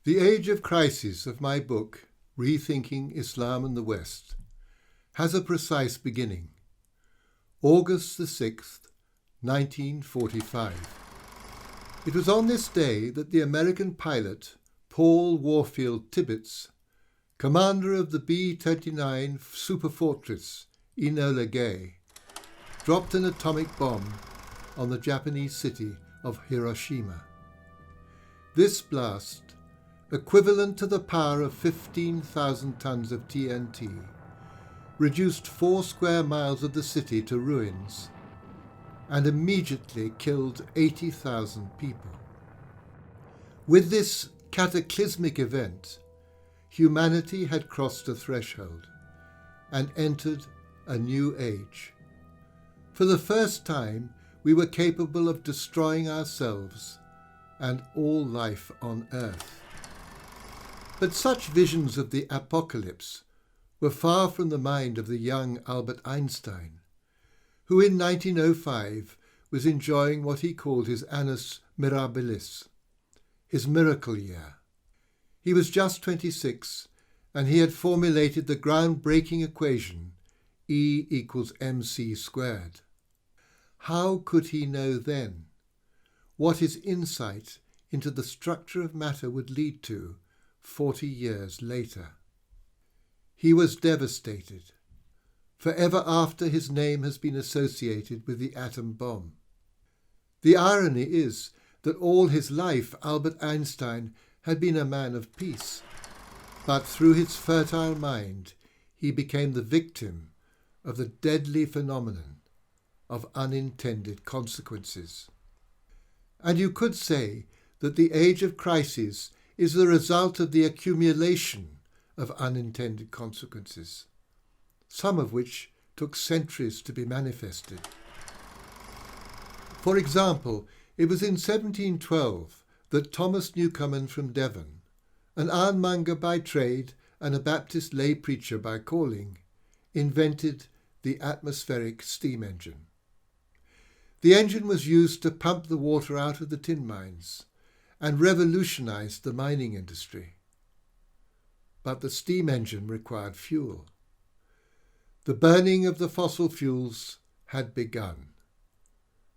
The Age of Crises of my book, Rethinking Islam The West, has a precise beginning. August the 6th, 1945. It was on this day that the American pilot Paul Warfield Tibbets, commander of the B-29 Superfortress Enola Gay, dropped an atomic bomb on the Japanese city of Hiroshima. This blast, equivalent to the power of 15,000 tons of TNT, reduced 4 square miles of the city to ruins and immediately killed 80,000 people. With this cataclysmic event, humanity had crossed a threshold and entered a new age. For the first time, we were capable of destroying ourselves and all life on Earth. But such visions of the apocalypse were far from the mind of the young Albert Einstein, who in 1905 was enjoying what he called his annus mirabilis, his miracle year. He was just 26, and he had formulated the groundbreaking equation E equals mc squared. How could he know then what his insight into the structure of matter would lead to 40 years later? He was devastated. Forever after, his name has been associated with the atom bomb. The irony is that all his life Albert Einstein had been a man of peace, but through his fertile mind he became the victim of the deadly phenomenon of unintended consequences. And you could say that the Age of Crises is the result of the accumulation of unintended consequences, some of which took centuries to be manifested. For example, it was in 1712 that Thomas Newcomen from Devon, an ironmonger by trade and a Baptist lay preacher by calling, invented the atmospheric steam engine. The engine was used to pump the water out of the tin mines and revolutionized the mining industry. But the steam engine required fuel. The burning of the fossil fuels had begun.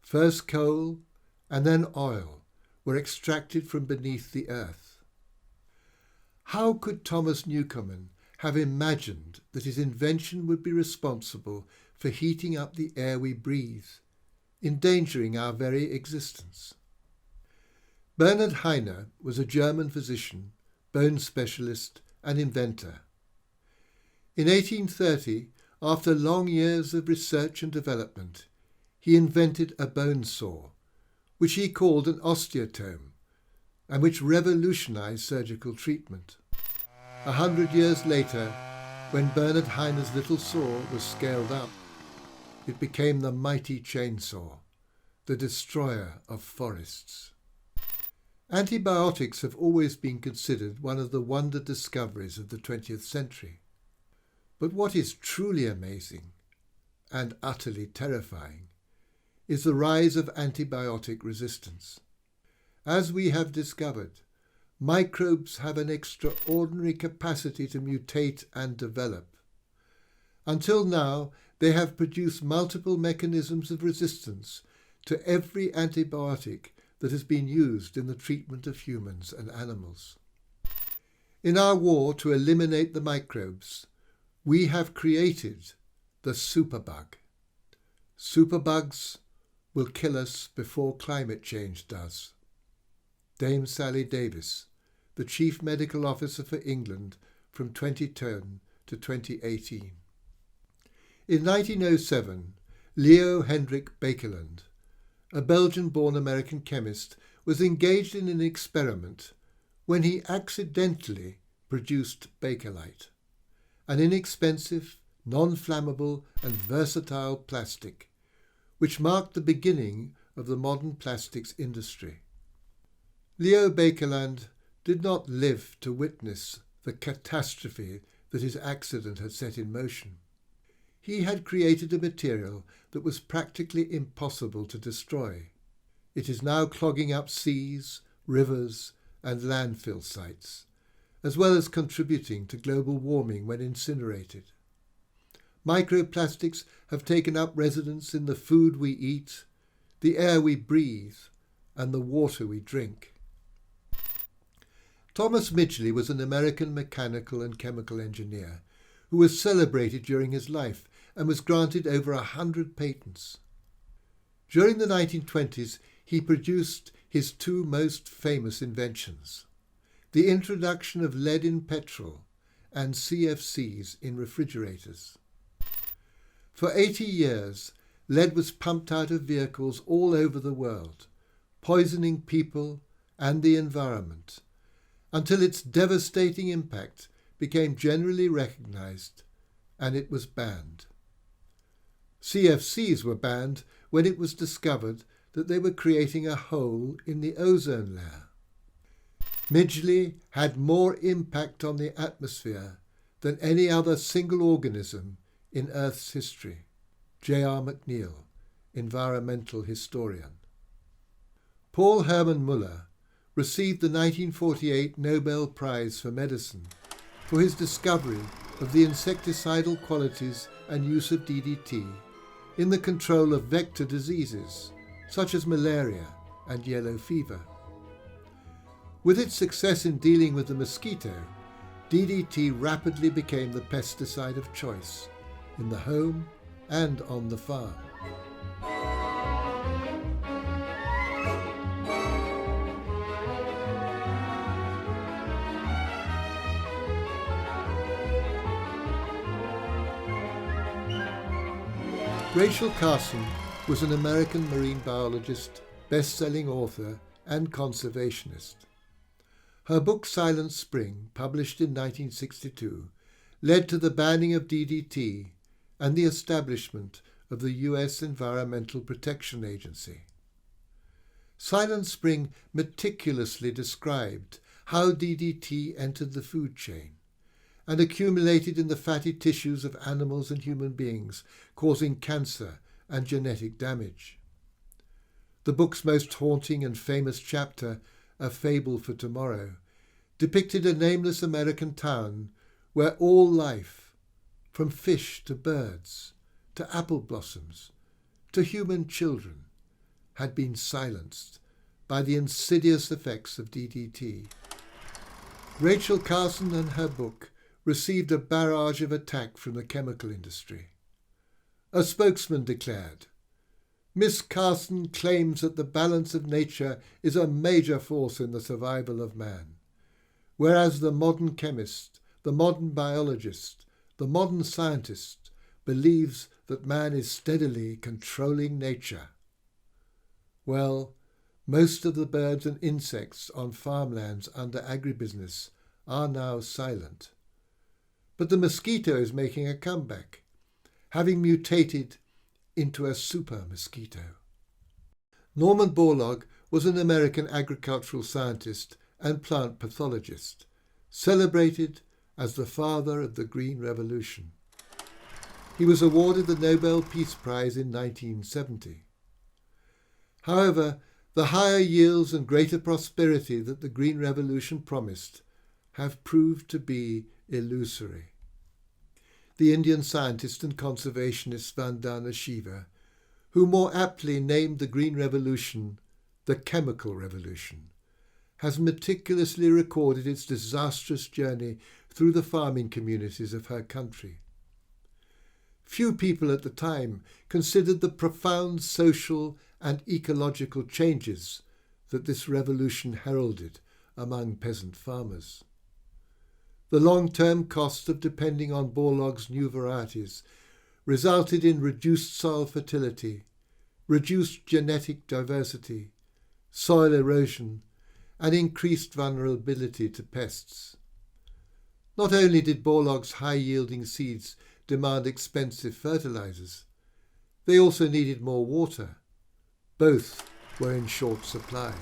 First coal and then oil were extracted from beneath the earth. How could Thomas Newcomen have imagined that his invention would be responsible for heating up the air we breathe, endangering our very existence? Bernhard Heine was a German physician, bone specialist and inventor. In 1830, after long years of research and development, he invented a bone saw, which he called an osteotome, and which revolutionized surgical treatment. 100 years later, when Bernhard Heine's little saw was scaled up, it became the mighty chainsaw, the destroyer of forests. Antibiotics have always been considered one of the wonder discoveries of the 20th century. But what is truly amazing and utterly terrifying is the rise of antibiotic resistance. As we have discovered, microbes have an extraordinary capacity to mutate and develop. Until now, they have produced multiple mechanisms of resistance to every antibiotic that has been used in the treatment of humans and animals. In our war to eliminate the microbes, we have created the superbug. Superbugs will kill us before climate change does. Dame Sally Davis, the Chief Medical Officer for England from 2010 to 2018. In 1907, Leo Hendrik Baekeland, a Belgian-born American chemist, was engaged in an experiment when he accidentally produced bakelite, an inexpensive, non-flammable and versatile plastic, which marked the beginning of the modern plastics industry. Leo Baekeland did not live to witness the catastrophe that his accident had set in motion. He had created a material that was practically impossible to destroy. It is now clogging up seas, rivers, and landfill sites, as well as contributing to global warming when incinerated. Microplastics have taken up residence in the food we eat, the air we breathe, and the water we drink. Thomas Midgley was an American mechanical and chemical engineer who was celebrated during his life and was granted over 100 patents. During the 1920s, he produced his two most famous inventions: the introduction of lead in petrol and CFCs in refrigerators. For 80 years, lead was pumped out of vehicles all over the world, poisoning people and the environment, until its devastating impact became generally recognized and it was banned. CFCs were banned when it was discovered that they were creating a hole in the ozone layer. Midgley had more impact on the atmosphere than any other single organism in Earth's history. J.R. McNeill, environmental historian. Paul Hermann Müller received the 1948 Nobel Prize for Medicine for his discovery of the insecticidal qualities and use of DDT in the control of vector diseases such as malaria and yellow fever. With its success in dealing with the mosquito, DDT rapidly became the pesticide of choice in the home and on the farm. Rachel Carson was an American marine biologist, best-selling author, and conservationist. Her book Silent Spring, published in 1962, led to the banning of DDT and the establishment of the U.S. Environmental Protection Agency. Silent Spring meticulously described how DDT entered the food chain and accumulated in the fatty tissues of animals and human beings, causing cancer and genetic damage. The book's most haunting and famous chapter, A Fable for Tomorrow, depicted a nameless American town where all life, from fish to birds, to apple blossoms, to human children, had been silenced by the insidious effects of DDT. Rachel Carson and her book received a barrage of attack from the chemical industry. A spokesman declared, "Miss Carson claims that the balance of nature is a major force in the survival of man, whereas the modern chemist, the modern biologist, the modern scientist believes that man is steadily controlling nature." Well, most of the birds and insects on farmlands under agribusiness are now silent. But the mosquito is making a comeback, having mutated into a super mosquito. Norman Borlaug was an American agricultural scientist and plant pathologist, celebrated as the father of the Green Revolution. He was awarded the Nobel Peace Prize in 1970. However, the higher yields and greater prosperity that the Green Revolution promised have proved to be illusory. The Indian scientist and conservationist Vandana Shiva, who more aptly named the Green Revolution the Chemical Revolution, has meticulously recorded its disastrous journey through the farming communities of her country. Few people at the time considered the profound social and ecological changes that this revolution heralded among peasant farmers. The long-term cost of depending on Borlaug's new varieties resulted in reduced soil fertility, reduced genetic diversity, soil erosion, and increased vulnerability to pests. Not only did Borlaug's high-yielding seeds demand expensive fertilizers, they also needed more water. Both were in short supply.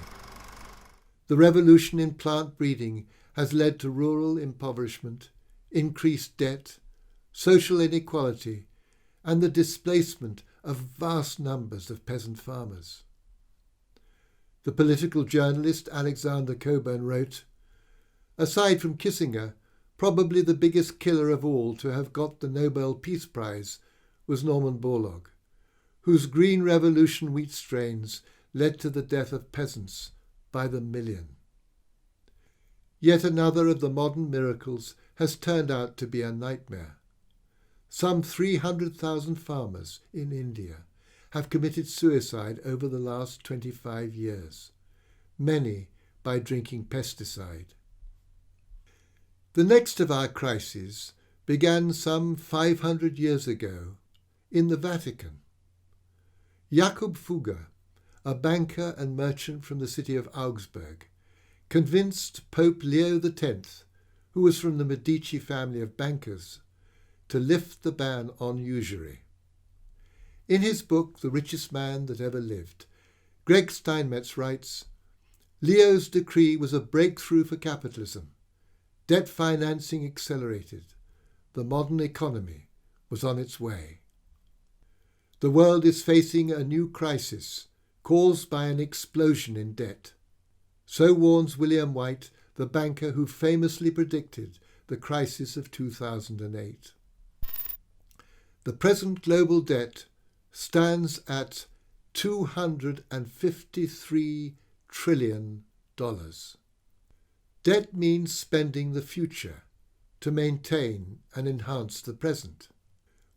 The revolution in plant breeding has led to rural impoverishment, increased debt, social inequality, and the displacement of vast numbers of peasant farmers. The political journalist Alexander Cockburn wrote, "Aside from Kissinger, probably the biggest killer of all to have got the Nobel Peace Prize was Norman Borlaug, whose Green Revolution wheat strains led to the death of peasants by the million." Yet another of the modern miracles has turned out to be a nightmare. Some 300,000 farmers in India have committed suicide over the last 25 years, many by drinking pesticide. The next of our crises began some 500 years ago in the Vatican. Jakob Fugger, a banker and merchant from the city of Augsburg, convinced Pope Leo X, who was from the Medici family of bankers, to lift the ban on usury. In his book, The Richest Man That Ever Lived, Greg Steinmetz writes, "Leo's decree was a breakthrough for capitalism. Debt financing accelerated. The modern economy was on its way. The world is facing a new crisis caused by an explosion in debt." So warns William White, the banker who famously predicted the crisis of 2008. The present global debt stands at $253 trillion. Debt means spending the future to maintain and enhance the present.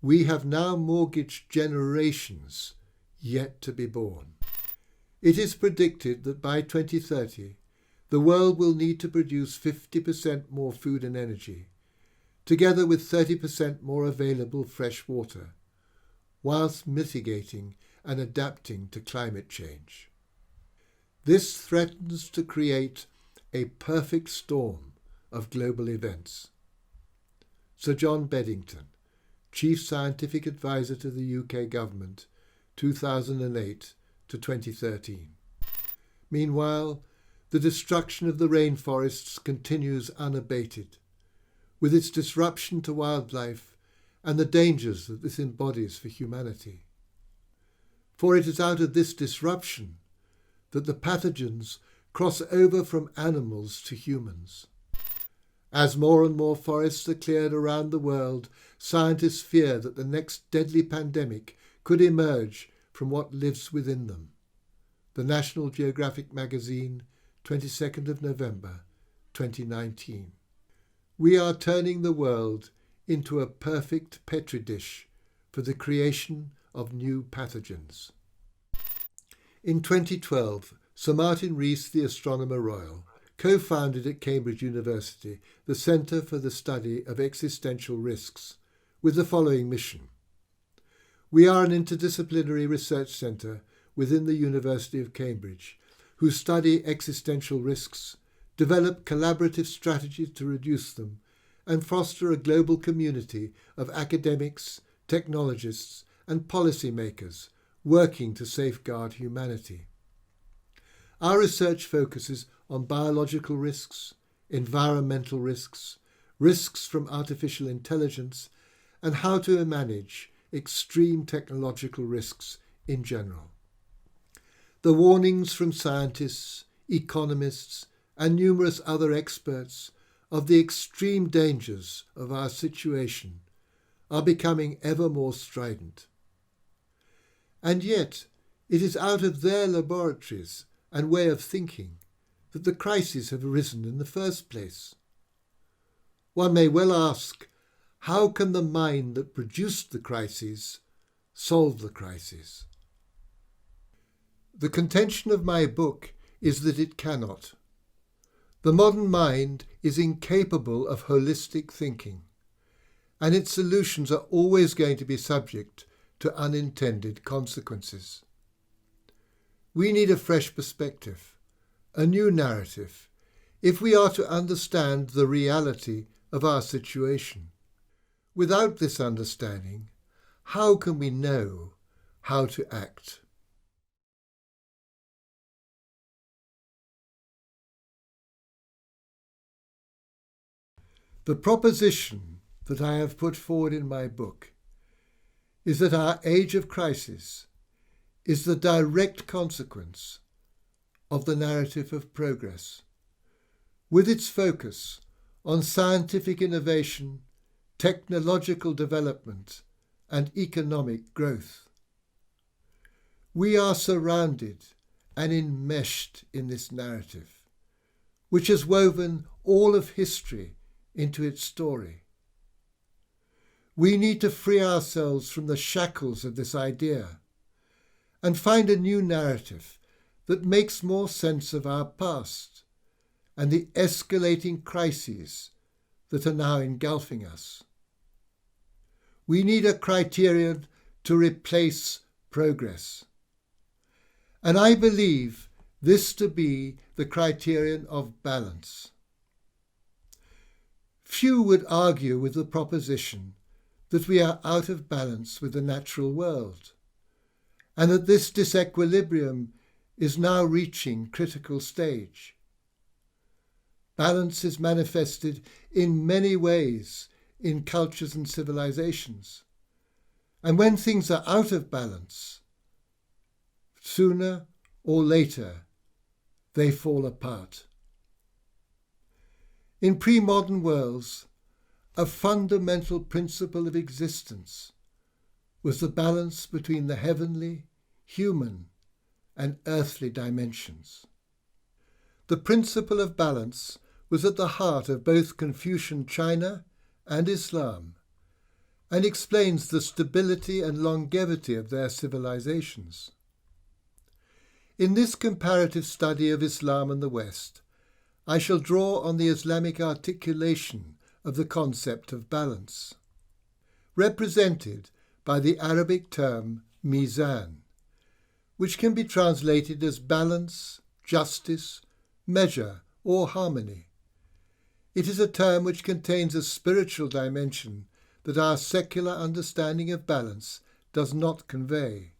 We have now mortgaged generations yet to be born. It is predicted that by 2030, the world will need to produce 50% more food and energy, together with 30% more available fresh water, whilst mitigating and adapting to climate change. This threatens to create a perfect storm of global events. Sir John Beddington, Chief Scientific Advisor to the UK Government, 2008 to 2013. Meanwhile, the destruction of the rainforests continues unabated, with its disruption to wildlife and the dangers that this embodies for humanity. For it is out of this disruption that the pathogens cross over from animals to humans. As more and more forests are cleared around the world, scientists fear that the next deadly pandemic could emerge from what lives within them. The National Geographic magazine, 22nd of November, 2019. We are turning the world into a perfect petri dish for the creation of new pathogens. In 2012, Sir Martin Rees, the Astronomer Royal, co-founded at Cambridge University the Centre for the Study of Existential Risks, with the following mission. We are an interdisciplinary research centre within the University of Cambridge, who study existential risks, develop collaborative strategies to reduce them, and foster a global community of academics, technologists, and policymakers working to safeguard humanity. Our research focuses on biological risks, environmental risks, risks from artificial intelligence, and how to manage extreme technological risks in general. The warnings from scientists, economists, and numerous other experts of the extreme dangers of our situation are becoming ever more strident. And yet, it is out of their laboratories and way of thinking that the crises have arisen in the first place. One may well ask, how can the mind that produced the crises solve the crises? The contention of my book is that it cannot. The modern mind is incapable of holistic thinking, and its solutions are always going to be subject to unintended consequences. We need a fresh perspective, a new narrative, if we are to understand the reality of our situation. Without this understanding, how can we know how to act? The proposition that I have put forward in my book is that our age of crisis is the direct consequence of the narrative of progress, with its focus on scientific innovation, technological development, and economic growth. We are surrounded and enmeshed in this narrative, which has woven all of history into its story. We need to free ourselves from the shackles of this idea and find a new narrative that makes more sense of our past and the escalating crises that are now engulfing us. We need a criterion to replace progress. And I believe this to be the criterion of balance. Few would argue with the proposition that we are out of balance with the natural world, and that this disequilibrium is now reaching critical stage. Balance is manifested in many ways in cultures and civilizations, and when things are out of balance, sooner or later they fall apart. In pre-modern worlds, a fundamental principle of existence was the balance between the heavenly, human, and earthly dimensions. The principle of balance was at the heart of both Confucian China and Islam, and explains the stability and longevity of their civilizations. In this comparative study of Islam and the West, I shall draw on the Islamic articulation of the concept of balance, represented by the Arabic term Mizan, which can be translated as balance, justice, measure, or harmony. It is a term which contains a spiritual dimension that our secular understanding of balance does not convey.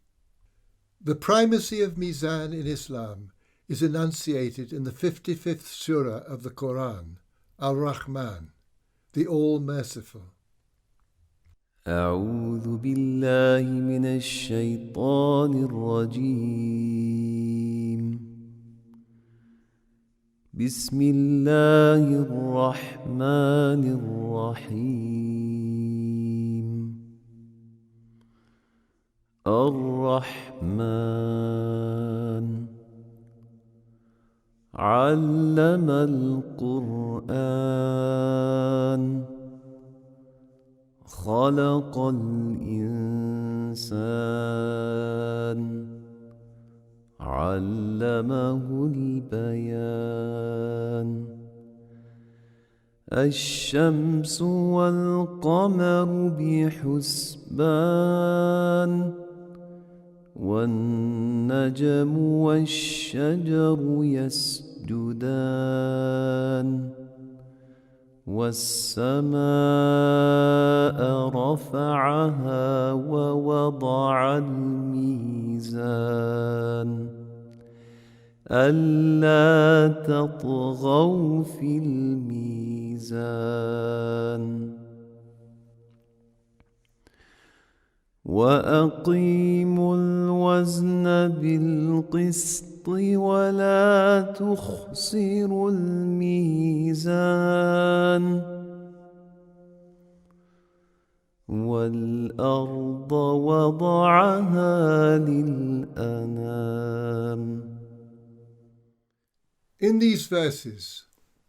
The primacy of Mizan in Islam is enunciated in the 55th surah of the Quran, Ar-Rahman, the All-Merciful. أعوذ بالله من الشيطان الرجيم بسم الله الرحمن الرحيم الرحمن علم القرآن خلق الإنسان علمه البيان الشمس والقمر بحسبان والنجم والشجر يسجدان والسماء رفعها ووضع الميزان ألا تطغوا في الميزان وأقيموا الوزن بالقسط ولا تخسروا الميزان والأرض وضعها للأنام. In these verses,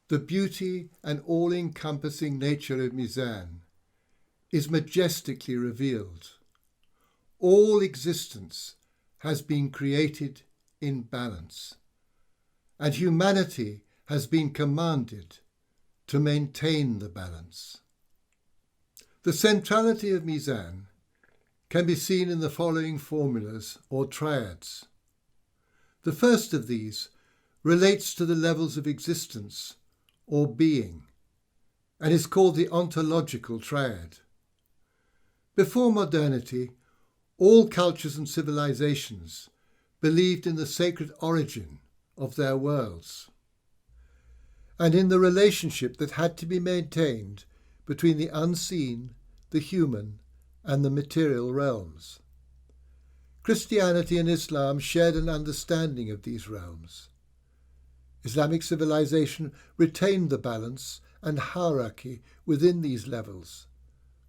the beauty and all-encompassing nature of Mizan is majestically revealed. All existence has been created in balance, and humanity has been commanded to maintain the balance. The centrality of Mizan can be seen in the following formulas or triads. The first of these relates to the levels of existence or being and is called the Ontological triad. Before modernity, all cultures and civilizations believed in the sacred origin of their worlds and in the relationship that had to be maintained between the unseen, the human, and the material realms. Christianity and Islam shared an understanding of these realms, Islamic civilization retained the balance and hierarchy within these levels,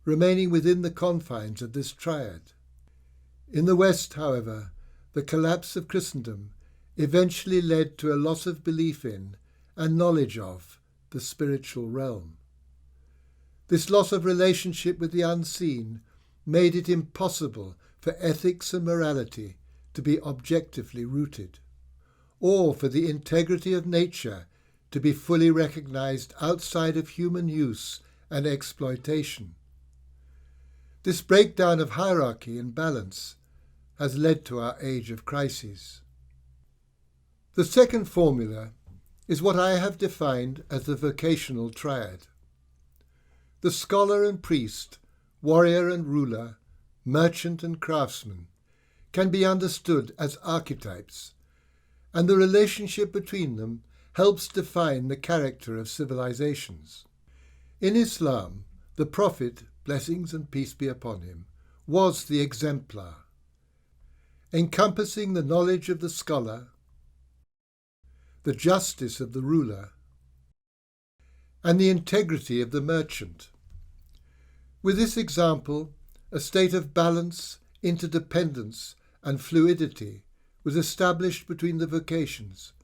remaining within the confines of this triad. In the West, however, the collapse of Christendom eventually led to a loss of belief in and knowledge of the spiritual realm. This loss of relationship with the unseen made it impossible for ethics and morality to be objectively rooted, or for the integrity of nature to be fully recognized outside of human use and exploitation. This breakdown of hierarchy and balance has led to our Age of Crises. The second formula is what I have defined as the vocational triad. The scholar and priest, warrior and ruler, merchant and craftsman can be understood as archetypes, and the relationship between them helps define the character of civilizations. In Islam, the Prophet, blessings and peace be upon him, was the exemplar, encompassing the knowledge of the scholar, the justice of the ruler, and the integrity of the merchant. With this example, a state of balance, interdependence, and fluidity was established between the vocations,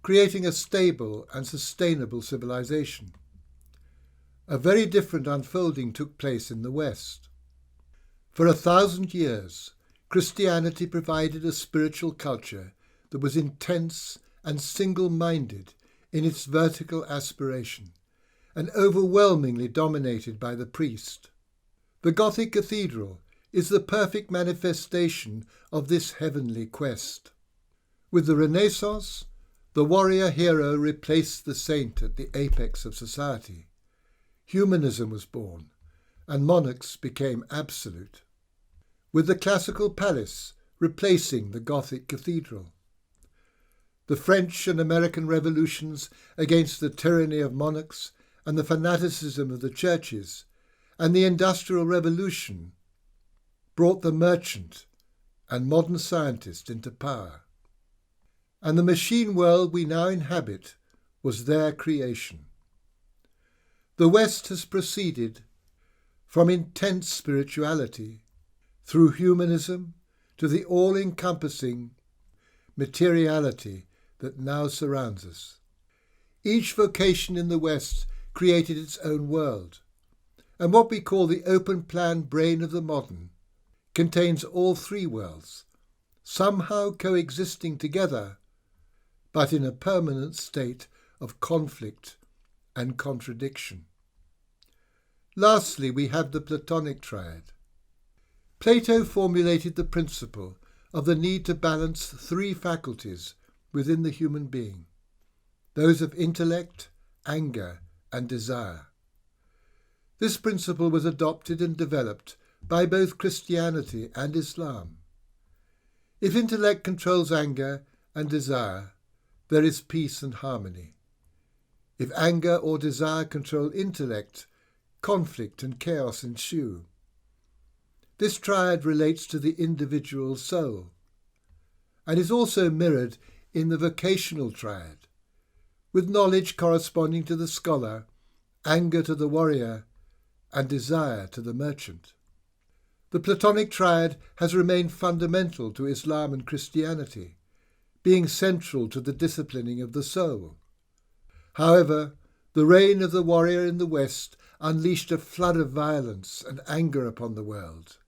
creating a stable and sustainable civilization. A very different unfolding took place in the West. For 1,000 years, Christianity provided a spiritual culture that was intense and single-minded in its vertical aspiration, and overwhelmingly dominated by the priest. The Gothic cathedral is the perfect manifestation of this heavenly quest. With the Renaissance, the warrior hero replaced the saint at the apex of society. Humanism was born, and monarchs became absolute, with the classical palace replacing the Gothic cathedral. The French and American revolutions against the tyranny of monarchs and the fanaticism of the churches, and the Industrial Revolution brought the merchant and modern scientist into power. And the machine world we now inhabit was their creation. The West has proceeded from intense spirituality through humanism to the all-encompassing materiality that now surrounds us. Each vocation in the West created its own world, and what we call the open-plan brain of the modern contains all three worlds, somehow coexisting together, but in a permanent state of conflict and contradiction. Lastly, we have the Platonic triad. Plato formulated the principle of the need to balance three faculties within the human being, those of intellect, anger, and desire. This principle was adopted and developed by both Christianity and Islam. If intellect controls anger and desire, there is peace and harmony. If anger or desire control intellect, conflict and chaos ensue. This triad relates to the individual soul, and is also mirrored in the vocational triad, with knowledge corresponding to the scholar, anger to the warrior, and desire to the merchant. The Platonic triad has remained fundamental to Islam and Christianity, being central to the disciplining of the soul. However, the reign of the warrior in the West unleashed a flood of violence and anger upon the world,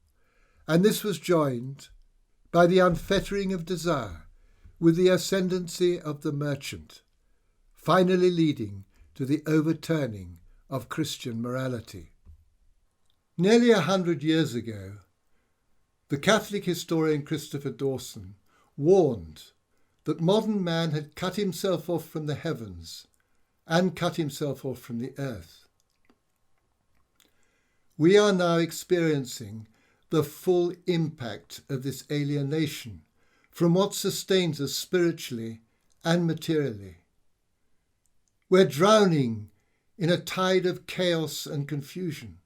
and this was joined by the unfettering of desire with the ascendancy of the merchant, finally leading to the overturning of Christian morality. Nearly 100 years ago, the Catholic historian Christopher Dawson warned that modern man had cut himself off from the heavens and cut himself off from the earth. We are now experiencing the full impact of this alienation from what sustains us spiritually and materially. We're drowning in a tide of chaos and confusion.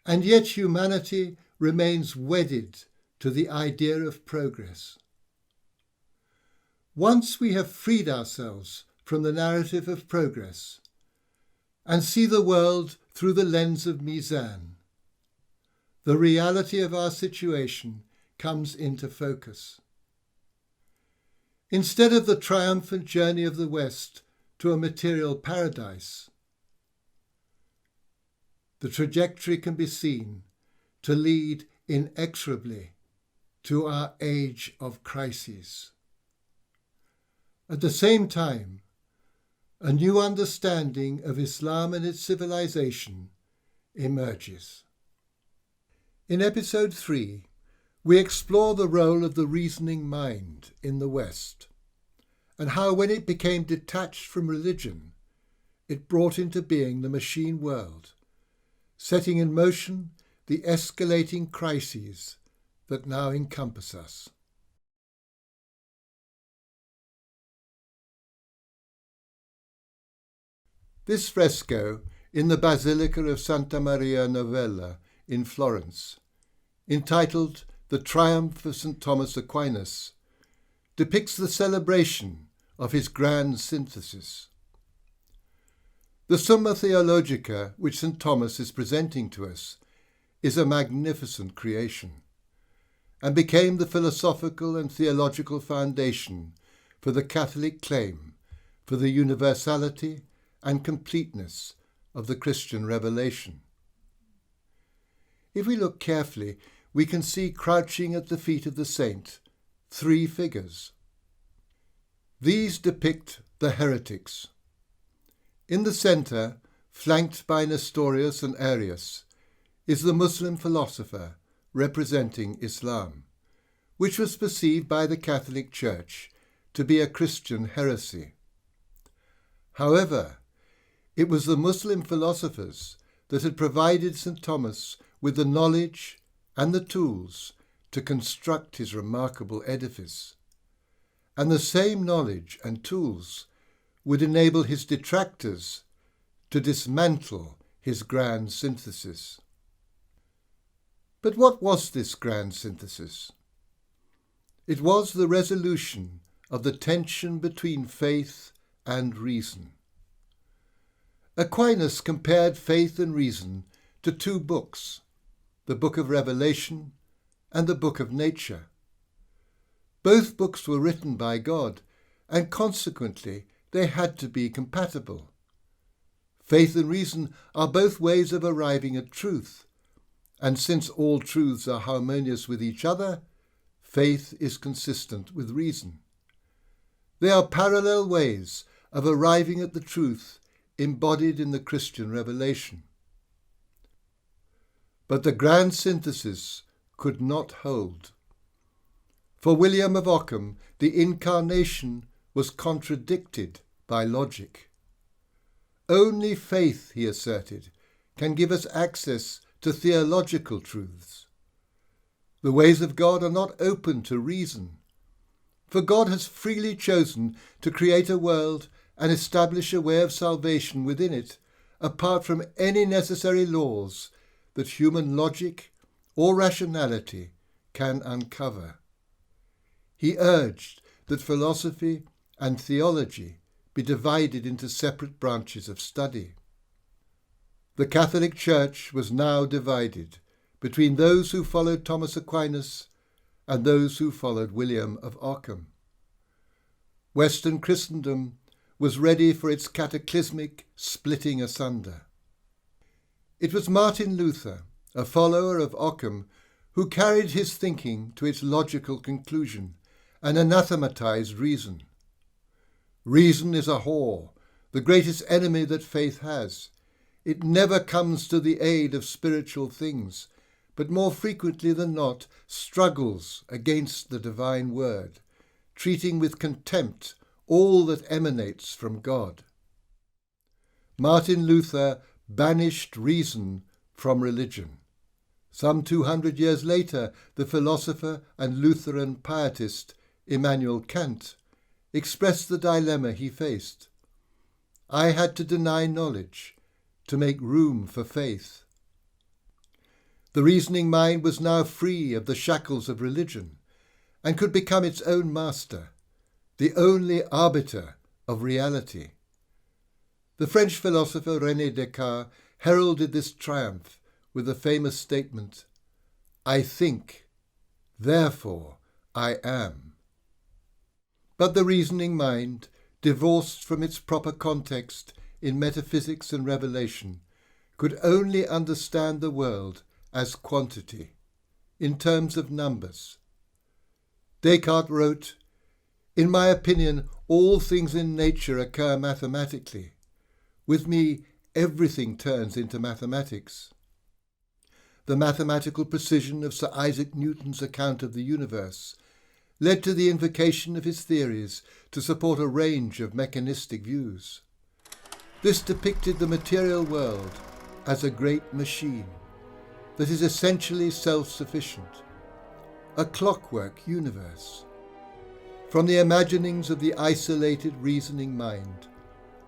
And yet humanity remains wedded to the idea of progress. Once we have freed ourselves from the narrative of progress and see the world through the lens of Mizan, the reality of our situation comes into focus. Instead of the triumphant journey of the West to a material paradise, the trajectory can be seen to lead inexorably to our age of crises. At the same time, a new understanding of Islam and its civilization emerges. In episode 3, we explore the role of the reasoning mind in the West, and how when it became detached from religion, it brought into being the machine world, setting in motion the escalating crises that now encompass us. This fresco in the Basilica of Santa Maria Novella in Florence, entitled The Triumph of St. Thomas Aquinas, depicts the celebration of his grand synthesis. The Summa Theologica, which St. Thomas is presenting to us, is a magnificent creation, and became the philosophical and theological foundation for the Catholic claim for the universality and completeness of the Christian revelation. If we look carefully, we can see crouching at the feet of the saint 3 figures. These depict the heretics. In the centre, flanked by Nestorius and Arius, is the Muslim philosopher representing Islam, which was perceived by the Catholic Church to be a Christian heresy. However, it was the Muslim philosophers that had provided St. Thomas with the knowledge and the tools to construct his remarkable edifice, and the same knowledge and tools would enable his detractors to dismantle his grand synthesis. But what was this grand synthesis? It was the resolution of the tension between faith and reason. Aquinas compared faith and reason to 2 books, the Book of Revelation and the Book of Nature. Both books were written by God, and consequently they had to be compatible. Faith and reason are both ways of arriving at truth, and since all truths are harmonious with each other, faith is consistent with reason. They are parallel ways of arriving at the truth embodied in the Christian revelation. But the grand synthesis could not hold. For William of Ockham, the incarnation was contradicted by logic. Only faith, he asserted, can give us access to theological truths. The ways of God are not open to reason, for God has freely chosen to create a world and establish a way of salvation within it, apart from any necessary laws that human logic or rationality can uncover. He urged that philosophy and theology be divided into separate branches of study. The Catholic Church was now divided between those who followed Thomas Aquinas and those who followed William of Ockham. Western Christendom was ready for its cataclysmic splitting asunder. It was Martin Luther, a follower of Ockham, who carried his thinking to its logical conclusion and anathematized reason. Reason is a whore, the greatest enemy that faith has. It never comes to the aid of spiritual things, but more frequently than not struggles against the divine word, treating with contempt all that emanates from God. Martin Luther banished reason from religion. Some 200 years later, the philosopher and Lutheran pietist Immanuel Kant expressed the dilemma he faced. I had to deny knowledge to make room for faith. The reasoning mind was now free of the shackles of religion and could become its own master, the only arbiter of reality. The French philosopher René Descartes heralded this triumph with the famous statement, "I think, therefore I am." But the reasoning mind, divorced from its proper context in metaphysics and revelation, could only understand the world as quantity, in terms of numbers. Descartes wrote, "In my opinion, all things in nature occur mathematically. With me, everything turns into mathematics." The mathematical precision of Sir Isaac Newton's account of the universe led to the invocation of his theories to support a range of mechanistic views. This depicted the material world as a great machine that is essentially self-sufficient, a clockwork universe. From the imaginings of the isolated reasoning mind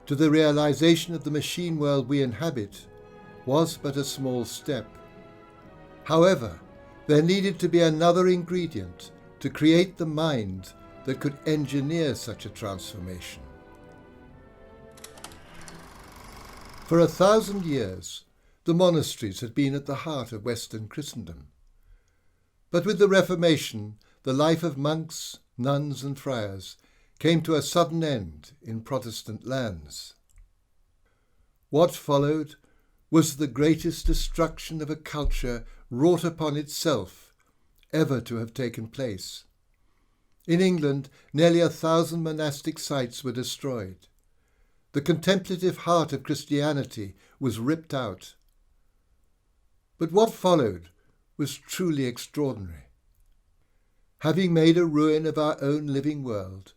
to the realization of the machine world we inhabit was but a small step. However, there needed to be another ingredient to create the mind that could engineer such a transformation. For 1,000 years, the monasteries had been at the heart of Western Christendom. But with the Reformation, the life of monks, nuns and friars came to a sudden end in Protestant lands. What followed was the greatest destruction of a culture wrought upon itself ever to have taken place. In England, nearly 1,000 monastic sites were destroyed. The contemplative heart of Christianity was ripped out. But what followed was truly extraordinary. Having made a ruin of our own living world,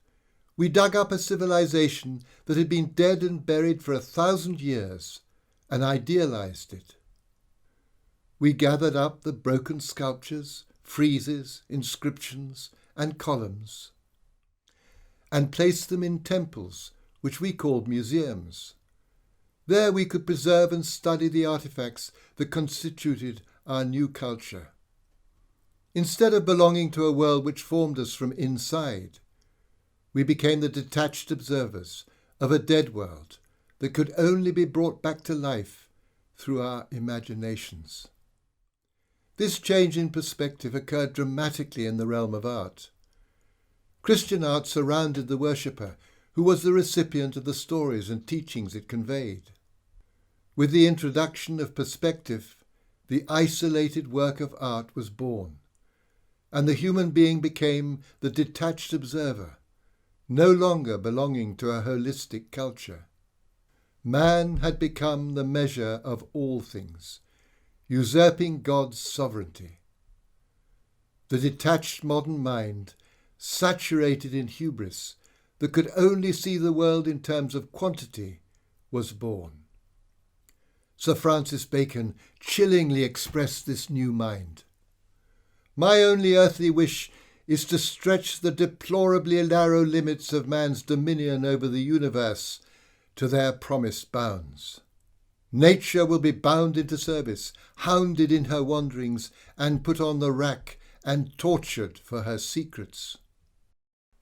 we dug up a civilization that had been dead and buried for 1,000 years and idealized it. We gathered up the broken sculptures, friezes, inscriptions, and columns, and placed them in temples, which we called museums. There we could preserve and study the artifacts that constituted our new culture. Instead of belonging to a world which formed us from inside, we became the detached observers of a dead world that could only be brought back to life through our imaginations. This change in perspective occurred dramatically in the realm of art. Christian art surrounded the worshipper, who was the recipient of the stories and teachings it conveyed. With the introduction of perspective, the isolated work of art was born, and the human being became the detached observer, no longer belonging to a holistic culture. Man had become the measure of all things, usurping God's sovereignty. The detached modern mind, saturated in hubris, that could only see the world in terms of quantity, was born. Sir Francis Bacon chillingly expressed this new mind. "My only earthly wish is to stretch the deplorably narrow limits of man's dominion over the universe to their promised bounds. Nature will be bound into service, hounded in her wanderings, and put on the rack and tortured for her secrets."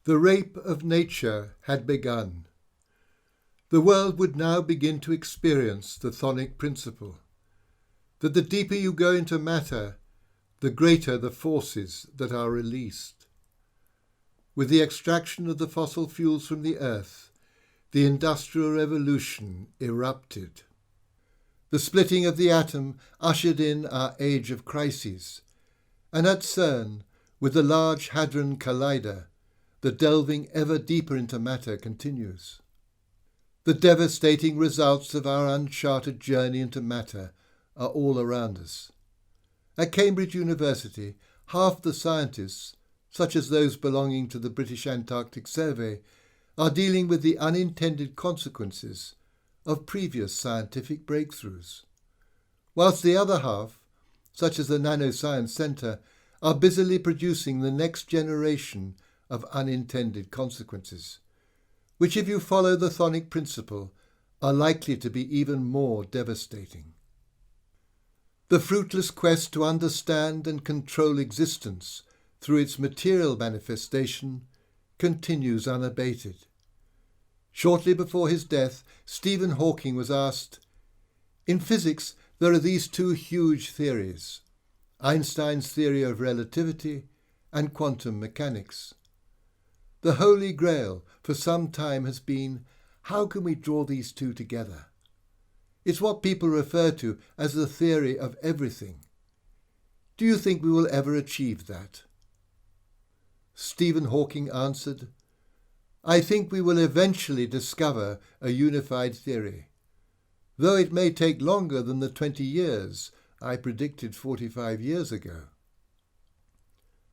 The rape of nature had begun. The world would now begin to experience the chthonic principle, that the deeper you go into matter, the greater the forces that are released. With the extraction of the fossil fuels from the earth, the Industrial Revolution erupted. The splitting of the atom ushered in our Age of Crises, and at CERN, with the Large Hadron Collider, the delving ever deeper into matter continues. The devastating results of our uncharted journey into matter are all around us. At Cambridge University, half the scientists, such as those belonging to the British Antarctic Survey, are dealing with the unintended consequences of previous scientific breakthroughs, whilst the other half, such as the Nanoscience Centre, are busily producing the next generation of unintended consequences, which, if you follow the chthonic principle, are likely to be even more devastating. The fruitless quest to understand and control existence through its material manifestation continues unabated. Shortly before his death, Stephen Hawking was asked, "In physics, there are these two huge theories, Einstein's theory of relativity and quantum mechanics. The Holy Grail for some time has been, how can we draw these two together? It's what people refer to as the theory of everything. Do you think we will ever achieve that?" Stephen Hawking answered, "I think we will eventually discover a unified theory, though it may take longer than the 20 years I predicted 45 years ago."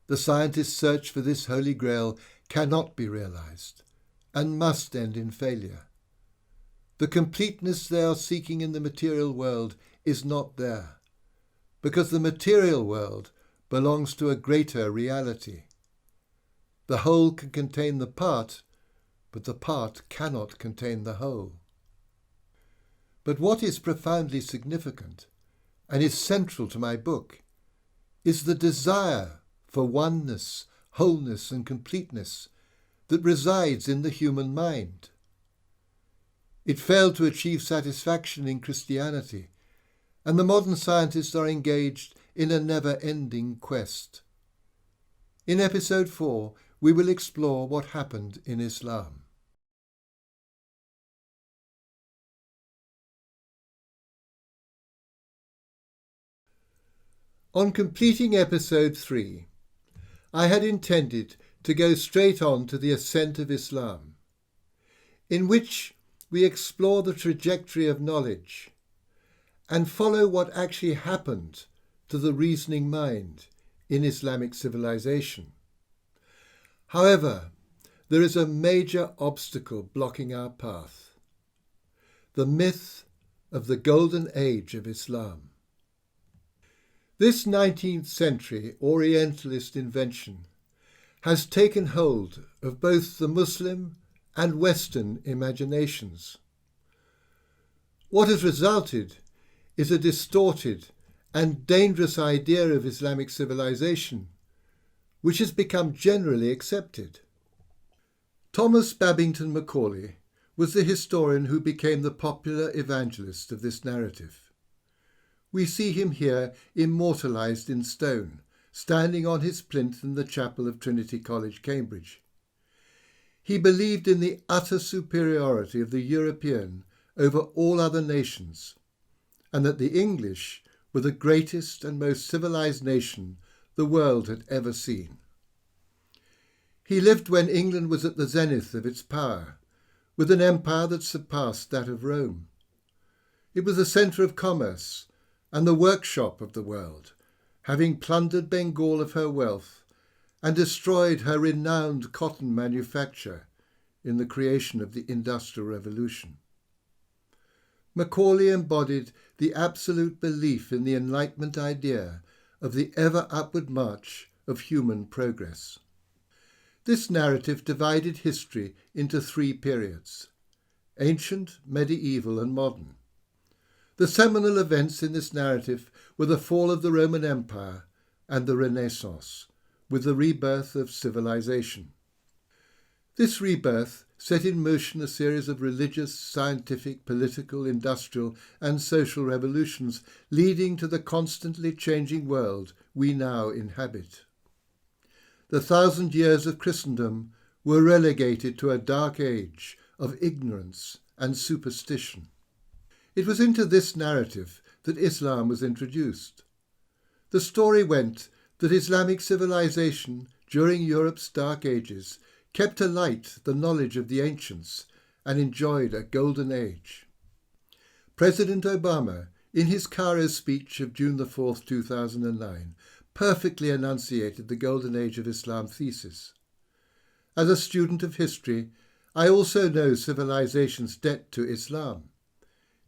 The scientists' search for this Holy Grail cannot be realized and must end in failure. The completeness they are seeking in the material world is not there, because the material world belongs to a greater reality. The whole can contain the part, but the part cannot contain the whole. But what is profoundly significant, and is central to my book, is the desire for oneness, wholeness, and completeness that resides in the human mind. It failed to achieve satisfaction in Christianity, and the modern scientists are engaged in a never-ending quest. In episode 4, we will explore what happened in Islam. On completing episode 3, I had intended to go straight on to the ascent of Islam, in which we explore the trajectory of knowledge and follow what actually happened to the reasoning mind in Islamic civilization. However, there is a major obstacle blocking our path: the myth of the golden age of Islam. This 19th century Orientalist invention has taken hold of both the Muslim and Western imaginations. What has resulted is a distorted and dangerous idea of Islamic civilization, which has become generally accepted. Thomas Babington Macaulay was the historian who became the popular evangelist of this narrative. We see him here immortalised in stone, standing on his plinth in the chapel of Trinity College, Cambridge. He believed in the utter superiority of the European over all other nations, and that the English were the greatest and most civilised nation the world had ever seen. He lived when England was at the zenith of its power, with an empire that surpassed that of Rome. It was the centre of commerce and the workshop of the world, having plundered Bengal of her wealth and destroyed her renowned cotton manufacture in the creation of the Industrial Revolution. Macaulay embodied the absolute belief in the Enlightenment idea of the ever upward march of human progress. This narrative divided history into 3 periods: ancient, medieval, and modern. The seminal events in this narrative were the fall of the Roman Empire and the Renaissance, with the rebirth of civilization. This rebirth set in motion a series of religious, scientific, political, industrial, and social revolutions, leading to the constantly changing world we now inhabit. The 1,000 years of Christendom were relegated to a dark age of ignorance and superstition. It was into this narrative that Islam was introduced. The story went that Islamic civilization during Europe's dark ages kept alight the knowledge of the ancients and enjoyed a golden age. President Obama, in his Cairo speech of June 4, 2009, perfectly enunciated the golden age of Islam thesis. As a student of history, I also know civilization's debt to Islam.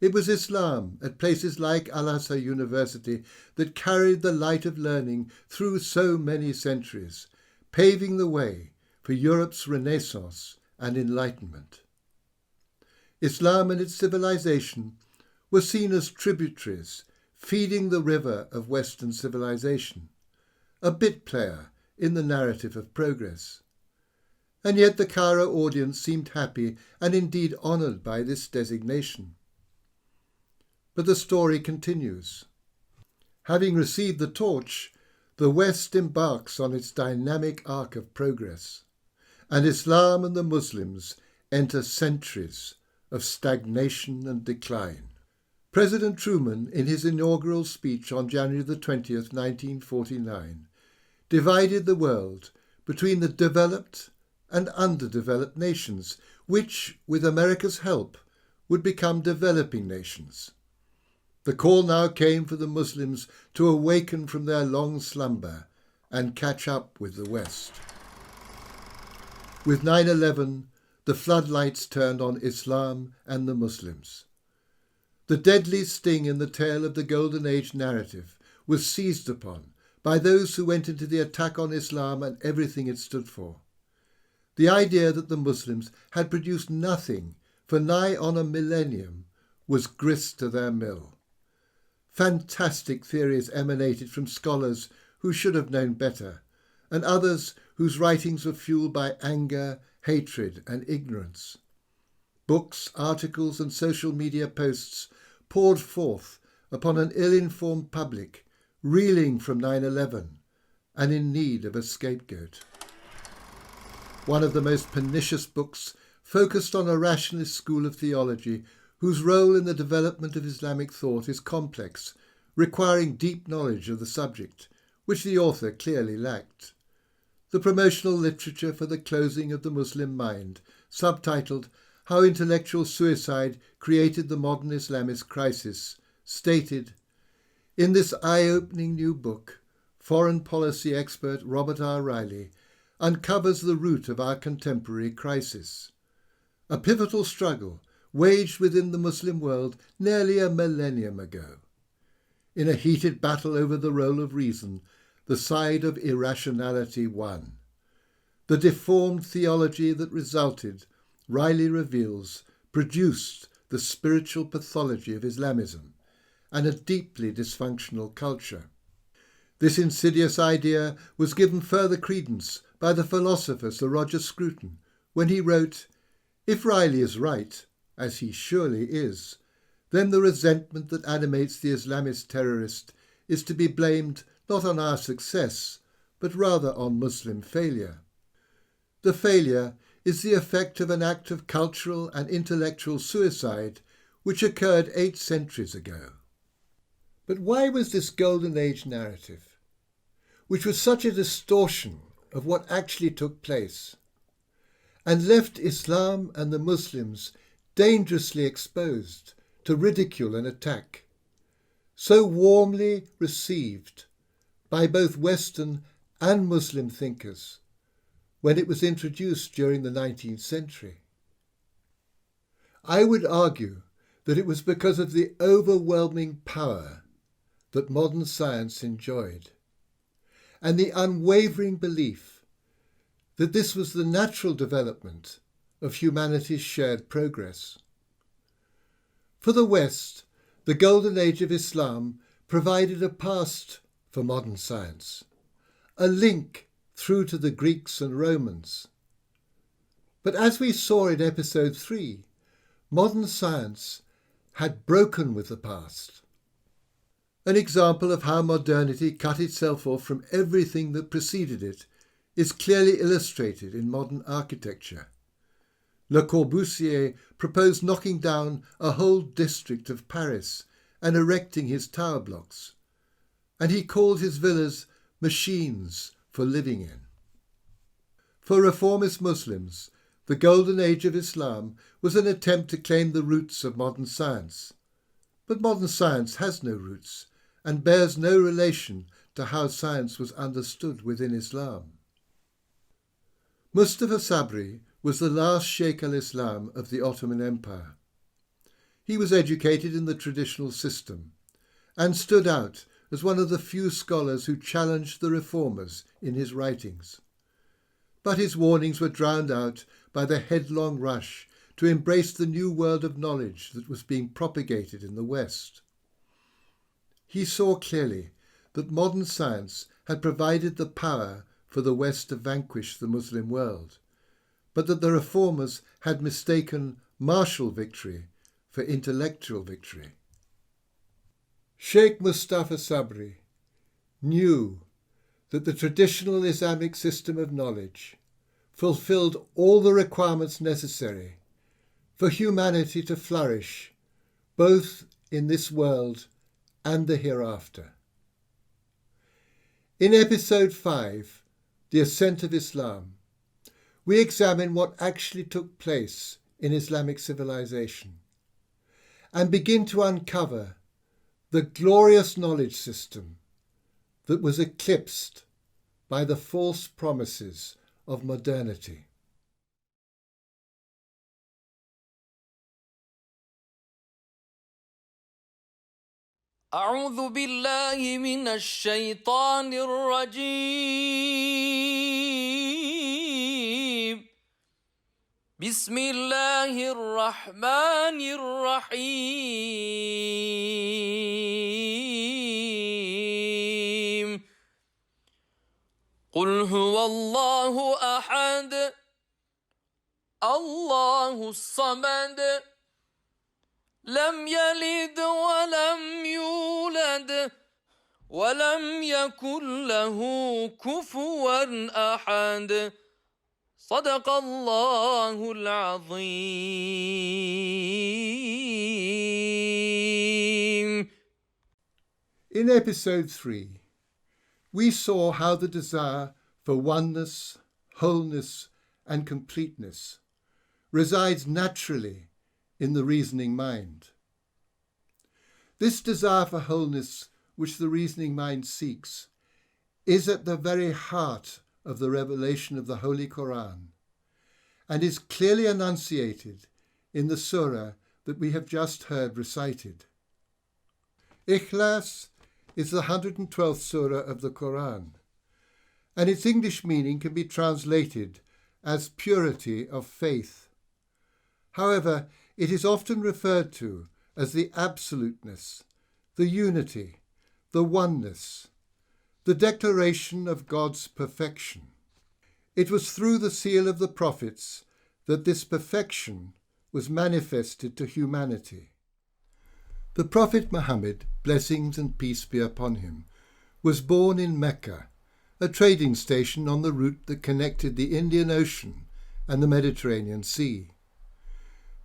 It was Islam at places like Al-Azhar University that carried the light of learning through so many centuries, paving the way for Europe's Renaissance and Enlightenment. Islam and its civilization were seen as tributaries feeding the river of Western civilization, a bit player in the narrative of progress. and yet the Cairo audience seemed happy and indeed honoured by this designation. But the story continues. Having received the torch, the West embarks on its dynamic arc of progress, and Islam and the Muslims enter centuries of stagnation and decline. President Truman, in his inaugural speech on January the 20th, 1949, divided the world between the developed and underdeveloped nations, which, with America's help, would become developing nations. The call now came for the Muslims to awaken from their long slumber and catch up with the West. With 9/11, the floodlights turned on Islam and the Muslims. The deadly sting in the tail of the Golden Age narrative was seized upon by those who went into the attack on Islam and everything it stood for. The idea that the Muslims had produced nothing for nigh on a millennium was grist to their mill. Fantastic theories emanated from scholars who should have known better, and others whose writings were fueled by anger, hatred, and ignorance. Books, articles, and social media posts poured forth upon an ill-informed public, reeling from 9/11 and in need of a scapegoat. One of the most pernicious books focused on a rationalist school of theology whose role in the development of Islamic thought is complex, requiring deep knowledge of the subject, which the author clearly lacked. The promotional literature for the closing of the Muslim mind, subtitled How Intellectual Suicide Created the Modern Islamist Crisis, stated, "In this eye-opening new book, foreign policy expert Robert R. Riley uncovers the root of our contemporary crisis. A pivotal struggle waged within the Muslim world nearly a millennium ago. In a heated battle over the role of reason, the side of irrationality won. The deformed theology that resulted, Riley reveals, produced the spiritual pathology of Islamism and a deeply dysfunctional culture. This insidious idea was given further credence by the philosopher Sir Roger Scruton when he wrote, "If Riley is right, as he surely is, then the resentment that animates the Islamist terrorist is to be blamed not on our success, but rather on Muslim failure. The failure is the effect of an act of cultural and intellectual suicide which occurred 8 centuries ago." But why was this Golden Age narrative, which was such a distortion of what actually took place, and left Islam and the Muslims dangerously exposed to ridicule and attack, so warmly received by both Western and Muslim thinkers when it was introduced during the 19th century? I would argue that it was because of the overwhelming power that modern science enjoyed, and the unwavering belief that this was the natural development of humanity's shared progress. For the West, the Golden Age of Islam provided a past for modern science, a link through to the Greeks and Romans. But as we saw in episode 3, modern science had broken with the past. An example of how modernity cut itself off from everything that preceded it is clearly illustrated in modern architecture. Le Corbusier proposed knocking down a whole district of Paris and erecting his tower blocks, and he called his villas machines for living in. For reformist Muslims, the Golden Age of Islam was an attempt to claim the roots of modern science. But modern science has no roots and bears no relation to how science was understood within Islam. Mustafa Sabri was the last Sheikh al-Islam of the Ottoman Empire. He was educated in the traditional system and stood out as one of the few scholars who challenged the reformers in his writings. But his warnings were drowned out by the headlong rush to embrace the new world of knowledge that was being propagated in the West. He saw clearly that modern science had provided the power for the West to vanquish the Muslim world, but that the reformers had mistaken martial victory for intellectual victory. Sheikh Mustafa Sabri knew that the traditional Islamic system of knowledge fulfilled all the requirements necessary for humanity to flourish both in this world and the hereafter. In episode 5, The Ascent of Islam, we examine what actually took place in Islamic civilization and begin to uncover the glorious knowledge system that was eclipsed by the false promises of modernity. أعوذ بالله من الشيطان الرجيم بسم الله الرحمن الرحيم قل هو الله أحد الله الصمد لم يلد ولم يولد ولم يكن له كفوا أحد صدق الله العظيم. In episode 3, we saw how the desire for oneness, wholeness, and completeness resides naturally in the reasoning mind. This desire for wholeness, which the reasoning mind seeks, is at the very heart of the revelation of the Holy Quran and is clearly enunciated in the surah that we have just heard recited. Ikhlas is the 112th surah of the Quran, and its English meaning can be translated as purity of faith. However, it is often referred to as the absoluteness, the unity, the oneness, the declaration of God's perfection. It was through the seal of the prophets that this perfection was manifested to humanity. The Prophet Muhammad, blessings and peace be upon him, was born in Mecca, a trading station on the route that connected the Indian Ocean and the Mediterranean Sea.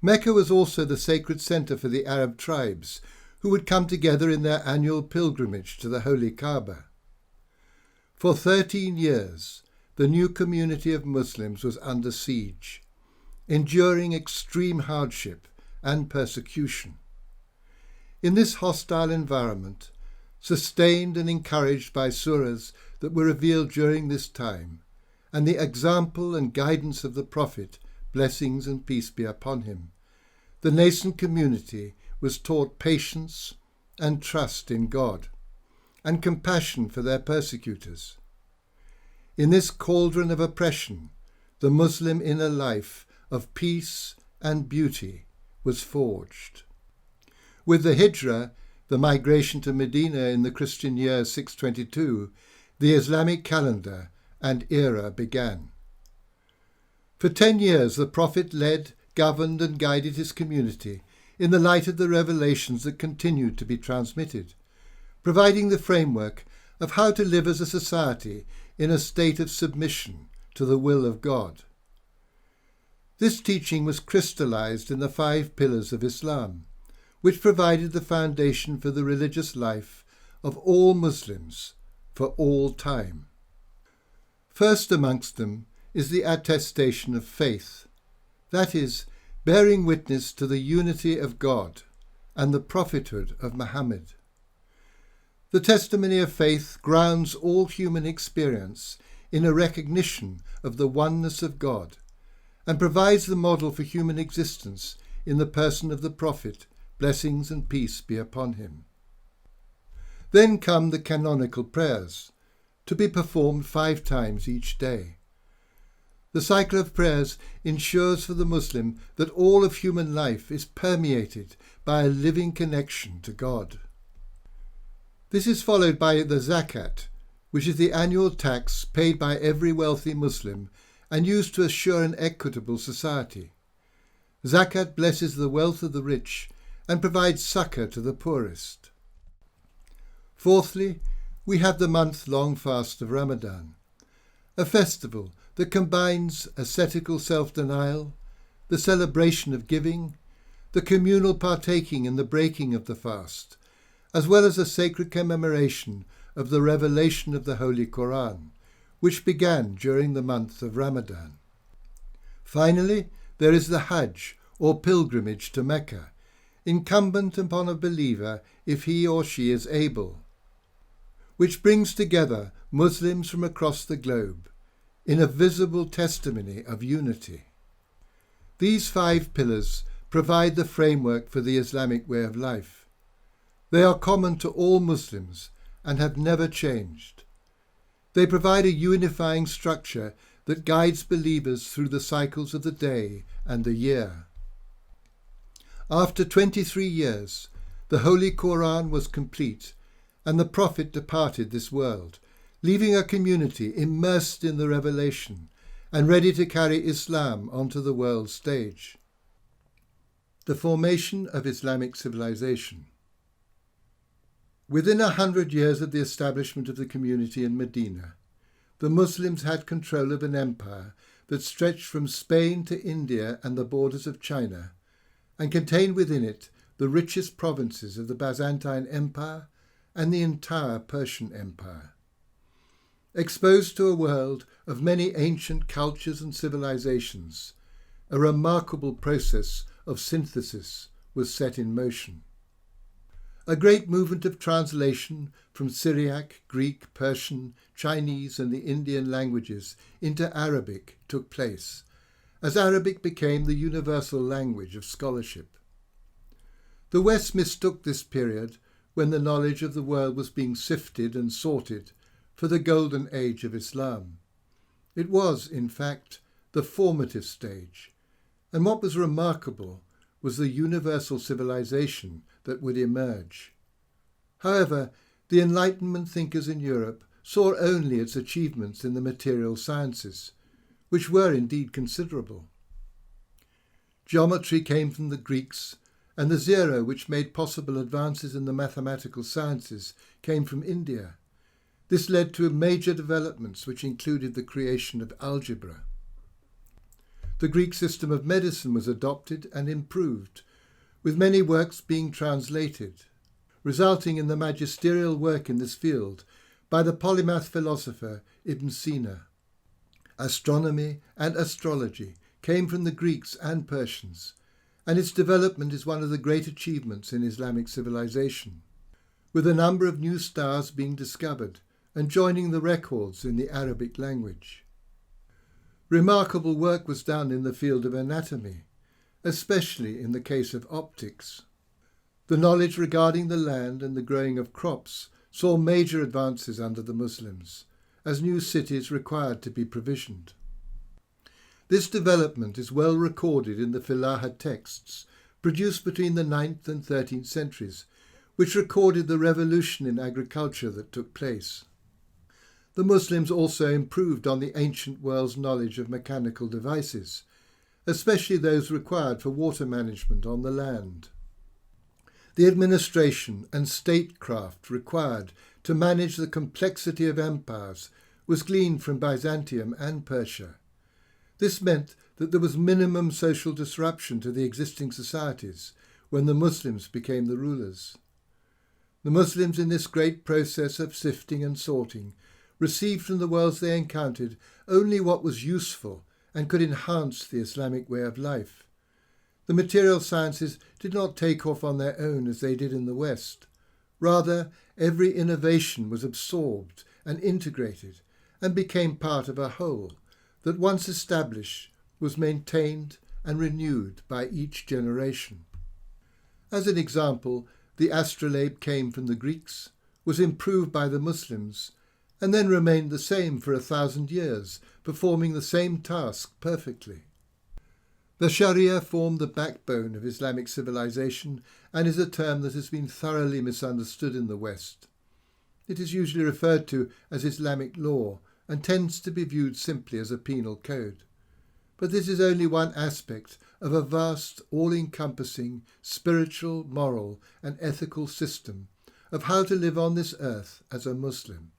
Mecca was also the sacred centre for the Arab tribes who would come together in their annual pilgrimage to the Holy Kaaba. For 13 years, the new community of Muslims was under siege, enduring extreme hardship and persecution. In this hostile environment, sustained and encouraged by surahs that were revealed during this time, and the example and guidance of the Prophet, blessings and peace be upon him, the nascent community was taught patience and trust in God, and compassion for their persecutors. In this cauldron of oppression, the Muslim inner life of peace and beauty was forged. With the Hijrah, the migration to Medina in the Christian year 622, the Islamic calendar and era began. For 10 years the Prophet led, governed and guided his community in the light of the revelations that continued to be transmitted, providing the framework of how to live as a society in a state of submission to the will of God. This teaching was crystallized in the 5 pillars of Islam, which provided the foundation for the religious life of all Muslims for all time. First amongst them is the attestation of faith, that is, bearing witness to the unity of God and the prophethood of Muhammad. The testimony of faith grounds all human experience in a recognition of the oneness of God and provides the model for human existence in the person of the Prophet, blessings and peace be upon him. Then come the canonical prayers, to be performed 5 times each day. The cycle of prayers ensures for the Muslim that all of human life is permeated by a living connection to God. This is followed by the zakat, which is the annual tax paid by every wealthy Muslim and used to assure an equitable society. Zakat blesses the wealth of the rich and provides succour to the poorest. Fourthly, we have the month-long fast of Ramadan, a festival that combines ascetical self-denial, the celebration of giving, the communal partaking in the breaking of the fast, as well as a sacred commemoration of the revelation of the Holy Quran, which began during the month of Ramadan. Finally, there is the Hajj, or pilgrimage to Mecca, incumbent upon a believer if he or she is able, which brings together Muslims from across the globe in a visible testimony of unity. These 5 pillars provide the framework for the Islamic way of life. They are common to all Muslims and have never changed. They provide a unifying structure that guides believers through the cycles of the day and the year. After 23 years, the Holy Quran was complete and the Prophet departed this world, leaving a community immersed in the revelation and ready to carry Islam onto the world stage. The formation of Islamic civilization. Within 100 years of the establishment of the community in Medina, the Muslims had control of an empire that stretched from Spain to India and the borders of China, and contained within it the richest provinces of the Byzantine Empire and the entire Persian Empire. Exposed to a world of many ancient cultures and civilizations, a remarkable process of synthesis was set in motion. A great movement of translation from Syriac, Greek, Persian, Chinese and the Indian languages into Arabic took place, as Arabic became the universal language of scholarship. The West mistook this period, when the knowledge of the world was being sifted and sorted, for the golden age of Islam. It was, in fact, the formative stage, and what was remarkable was the universal civilization that would emerge. However, the Enlightenment thinkers in Europe saw only its achievements in the material sciences, which were indeed considerable. Geometry came from the Greeks, and the zero which made possible advances in the mathematical sciences came from India. This led to major developments which included the creation of algebra. The Greek system of medicine was adopted and improved, with many works being translated, resulting in the magisterial work in this field by the polymath philosopher Ibn Sina. Astronomy and astrology came from the Greeks and Persians, and its development is one of the great achievements in Islamic civilization, with a number of new stars being discovered and joining the records in the Arabic language. Remarkable work was done in the field of anatomy, especially in the case of optics. The knowledge regarding the land and the growing of crops saw major advances under the Muslims, as new cities required to be provisioned. This development is well recorded in the Filaha texts produced between the 9th and 13th centuries, which recorded the revolution in agriculture that took place. The Muslims also improved on the ancient world's knowledge of mechanical devices, especially those required for water management on the land. The administration and statecraft required to manage the complexity of empires was gleaned from Byzantium and Persia. This meant that there was minimum social disruption to the existing societies when the Muslims became the rulers. The Muslims, in this great process of sifting and sorting, received from the worlds they encountered only what was useful and could enhance the Islamic way of life. The material sciences did not take off on their own as they did in the West. Rather, every innovation was absorbed and integrated and became part of a whole that, once established, was maintained and renewed by each generation. As an example, the astrolabe came from the Greeks, was improved by the Muslims, and then remained the same for 1,000 years, performing the same task perfectly. The Sharia formed the backbone of Islamic civilization and is a term that has been thoroughly misunderstood in the West. It is usually referred to as Islamic law and tends to be viewed simply as a penal code. But this is only one aspect of a vast, all-encompassing spiritual, moral and ethical system of how to live on this earth as a Muslim.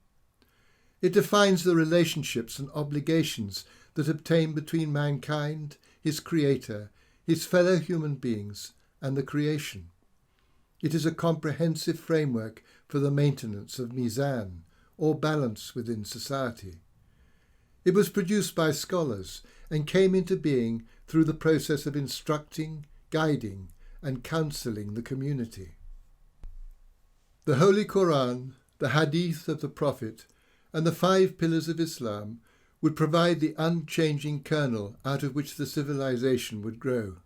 It defines the relationships and obligations that obtain between mankind, his creator, his fellow human beings, and the creation. It is a comprehensive framework for the maintenance of Mizan, or balance within society. It was produced by scholars and came into being through the process of instructing, guiding, and counselling the community. The Holy Quran, the Hadith of the Prophet, and the 5 pillars of Islam would provide the unchanging kernel out of which the civilization would grow.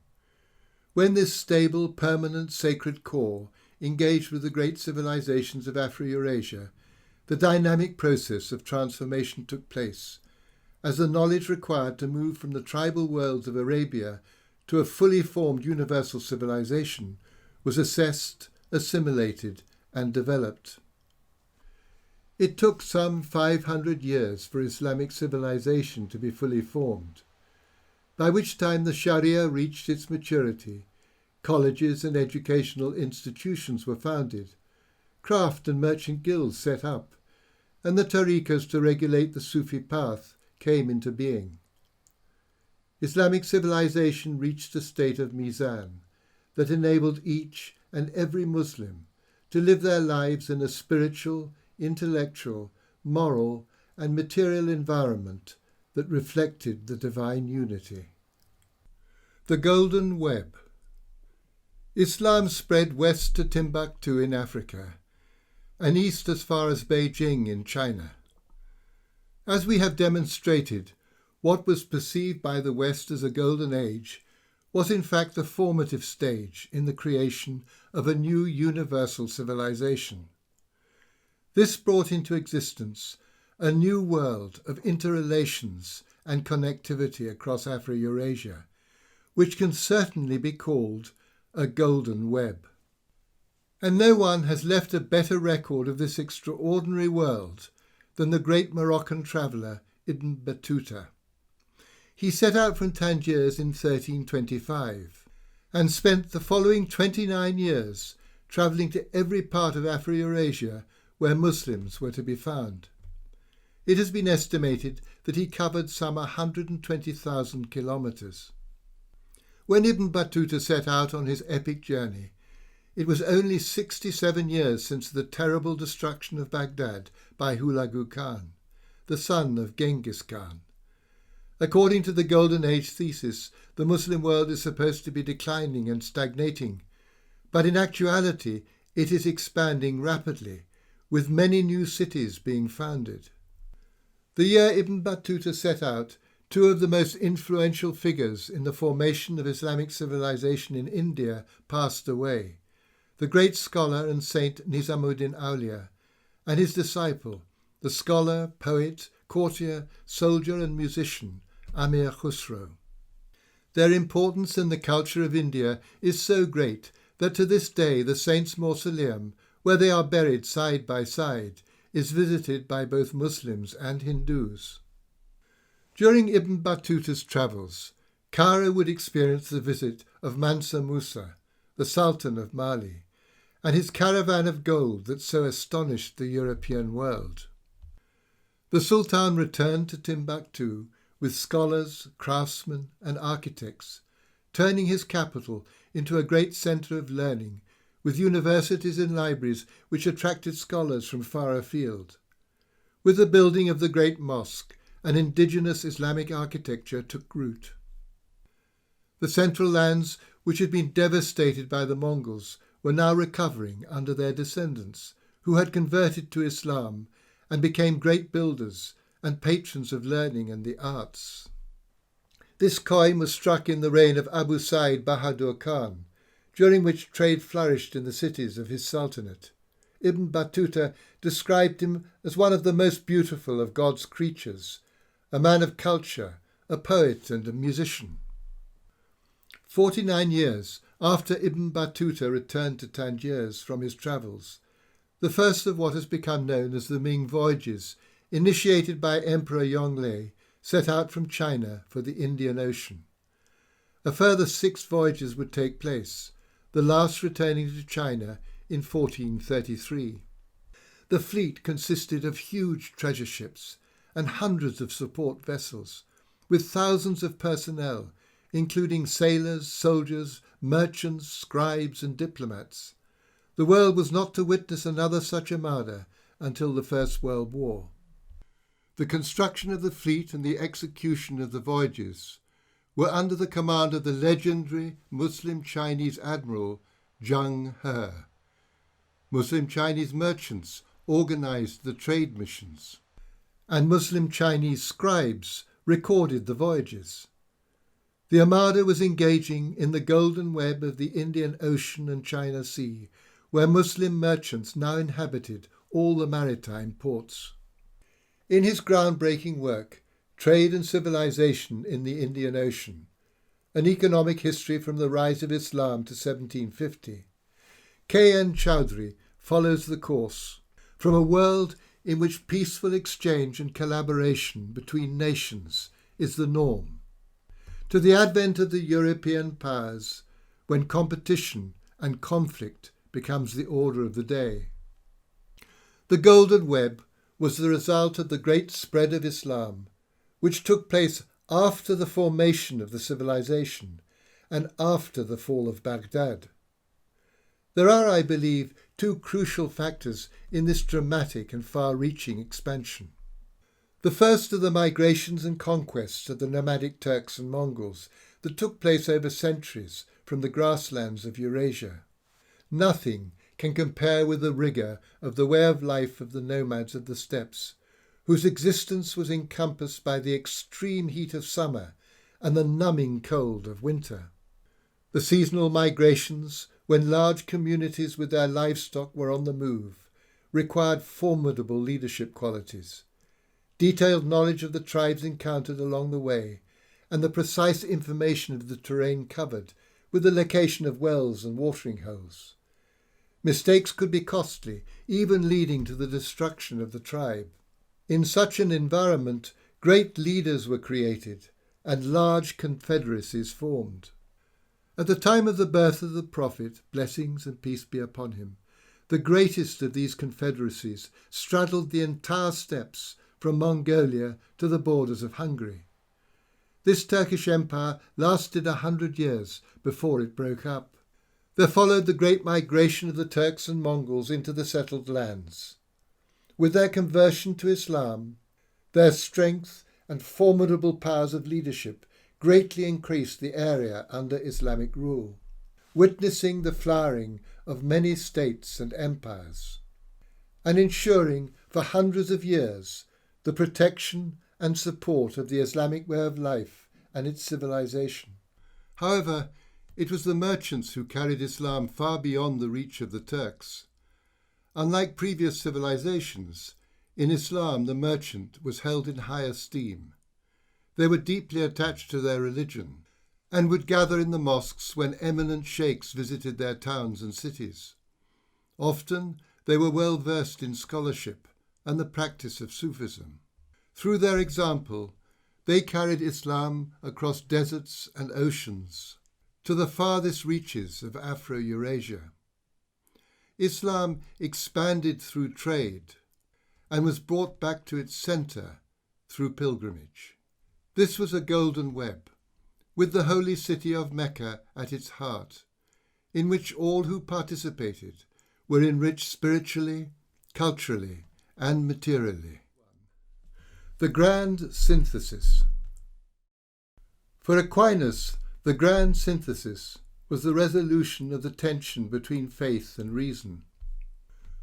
When this stable, permanent, sacred core engaged with the great civilizations of Afro-Eurasia, the dynamic process of transformation took place, as the knowledge required to move from the tribal worlds of Arabia to a fully formed universal civilization was assessed, assimilated, and developed. It took some 500 years for Islamic civilization to be fully formed, by which time the Sharia reached its maturity, colleges and educational institutions were founded, craft and merchant guilds set up, and the tariqas to regulate the Sufi path came into being. Islamic civilization reached a state of Mizan that enabled each and every Muslim to live their lives in a spiritual, intellectual, moral, and material environment that reflected the divine unity. The Golden Web. Islam spread west to Timbuktu in Africa, and east as far as Beijing in China. As we have demonstrated, what was perceived by the West as a golden age was in fact the formative stage in the creation of a new universal civilization. This brought into existence a new world of interrelations and connectivity across Afro-Eurasia, which can certainly be called a golden web. And no one has left a better record of this extraordinary world than the great Moroccan traveller Ibn Battuta. He set out from Tangiers in 1325 and spent the following 29 years travelling to every part of Afro-Eurasia where Muslims were to be found. It has been estimated that he covered some 120,000 kilometres. When Ibn Battuta set out on his epic journey, it was only 67 years since the terrible destruction of Baghdad by Hulagu Khan, the son of Genghis Khan. According to the Golden Age thesis, the Muslim world is supposed to be declining and stagnating, but in actuality it is expanding rapidly, with many new cities being founded. The year Ibn Battuta set out, 2 of the most influential figures in the formation of Islamic civilization in India passed away, the great scholar and saint Nizamuddin Auliya, and his disciple, the scholar, poet, courtier, soldier and musician Amir Khusro. Their importance in the culture of India is so great that to this day the saints' mausoleum, where they are buried side by side, is visited by both Muslims and Hindus. During Ibn Battuta's travels, Cairo would experience the visit of Mansa Musa, the Sultan of Mali, and his caravan of gold that so astonished the European world. The Sultan returned to Timbuktu with scholars, craftsmen, and architects, turning his capital into a great centre of learning, with universities and libraries which attracted scholars from far afield. With the building of the great mosque, an indigenous Islamic architecture took root. The central lands, which had been devastated by the Mongols, were now recovering under their descendants, who had converted to Islam and became great builders and patrons of learning and the arts. This coin was struck in the reign of Abu Sa'id Bahadur Khan, during which trade flourished in the cities of his sultanate. Ibn Battuta described him as one of the most beautiful of God's creatures, a man of culture, a poet and a musician. 49 years after Ibn Battuta returned to Tangiers from his travels, the first of what has become known as the Ming Voyages initiated by Emperor Yongle, set out from China for the Indian Ocean. A further 6 voyages would take place, the last returning to China in 1433. The fleet consisted of huge treasure ships and hundreds of support vessels, with thousands of personnel, including sailors, soldiers, merchants, scribes and diplomats. The world was not to witness another such armada until the First World War. The construction of the fleet and the execution of the voyages were under the command of the legendary Muslim Chinese admiral Zheng He. Muslim Chinese merchants organized the trade missions, and Muslim Chinese scribes recorded the voyages. The armada was engaging in the golden web of the Indian Ocean and China Sea, where Muslim merchants now inhabited all the maritime ports. In his groundbreaking work, Trade and Civilization in the Indian Ocean, An Economic History from the Rise of Islam to 1750, K.N. Chowdhury follows the course from a world in which peaceful exchange and collaboration between nations is the norm, to the advent of the European powers, when competition and conflict becomes the order of the day. The Golden Web was the result of the great spread of Islam, which took place after the formation of the civilization and after the fall of Baghdad. There are, I believe, 2 crucial factors in this dramatic and far-reaching expansion. The first are the migrations and conquests of the nomadic Turks and Mongols that took place over centuries from the grasslands of Eurasia. Nothing can compare with the rigour of the way of life of the nomads of the steppes, whose existence was encompassed by the extreme heat of summer and the numbing cold of winter. The seasonal migrations, when large communities with their livestock were on the move, required formidable leadership qualities, detailed knowledge of the tribes encountered along the way, and the precise information of the terrain covered, with the location of wells and watering holes. Mistakes could be costly, even leading to the destruction of the tribe. In such an environment, great leaders were created and large confederacies formed. At the time of the birth of the Prophet, blessings and peace be upon him, the greatest of these confederacies straddled the entire steppes from Mongolia to the borders of Hungary. This Turkish Empire lasted 100 years before it broke up. There followed the great migration of the Turks and Mongols into the settled lands. With their conversion to Islam, their strength and formidable powers of leadership greatly increased the area under Islamic rule, witnessing the flowering of many states and empires, and ensuring for hundreds of years the protection and support of the Islamic way of life and its civilization. However, it was the merchants who carried Islam far beyond the reach of the Turks. Unlike previous civilizations, in Islam the merchant was held in high esteem. They were deeply attached to their religion and would gather in the mosques when eminent sheikhs visited their towns and cities. Often they were well versed in scholarship and the practice of Sufism. Through their example, they carried Islam across deserts and oceans to the farthest reaches of Afro-Eurasia. Islam expanded through trade and was brought back to its centre through pilgrimage. This was a golden web, with the holy city of Mecca at its heart, in which all who participated were enriched spiritually, culturally, and materially. The Grand Synthesis. For Aquinas, the grand synthesis was the resolution of the tension between faith and reason.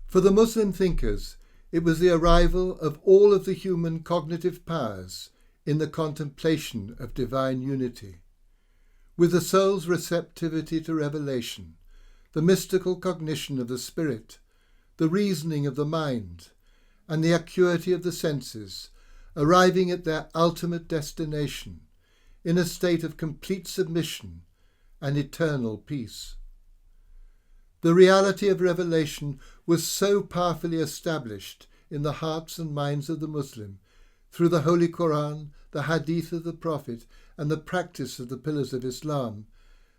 For the Muslim thinkers, it was the arrival of all of the human cognitive powers in the contemplation of divine unity, with the soul's receptivity to revelation, the mystical cognition of the spirit, the reasoning of the mind, and the acuity of the senses, arriving at their ultimate destination in a state of complete submission and eternal peace. The reality of revelation was so powerfully established in the hearts and minds of the Muslim through the Holy Quran, the Hadith of the Prophet, and the practice of the pillars of Islam,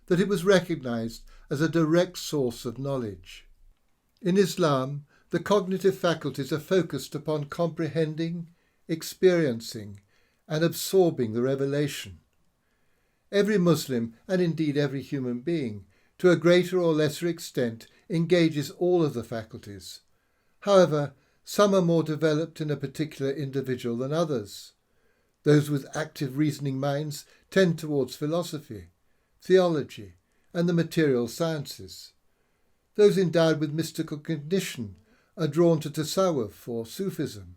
that it was recognized as a direct source of knowledge. In Islam, the cognitive faculties are focused upon comprehending, experiencing, and absorbing the revelation. Every Muslim, and indeed every human being, to a greater or lesser extent, engages all of the faculties. However, some are more developed in a particular individual than others. Those with active reasoning minds tend towards philosophy, theology, and the material sciences. Those endowed with mystical cognition are drawn to tasawwuf or Sufism,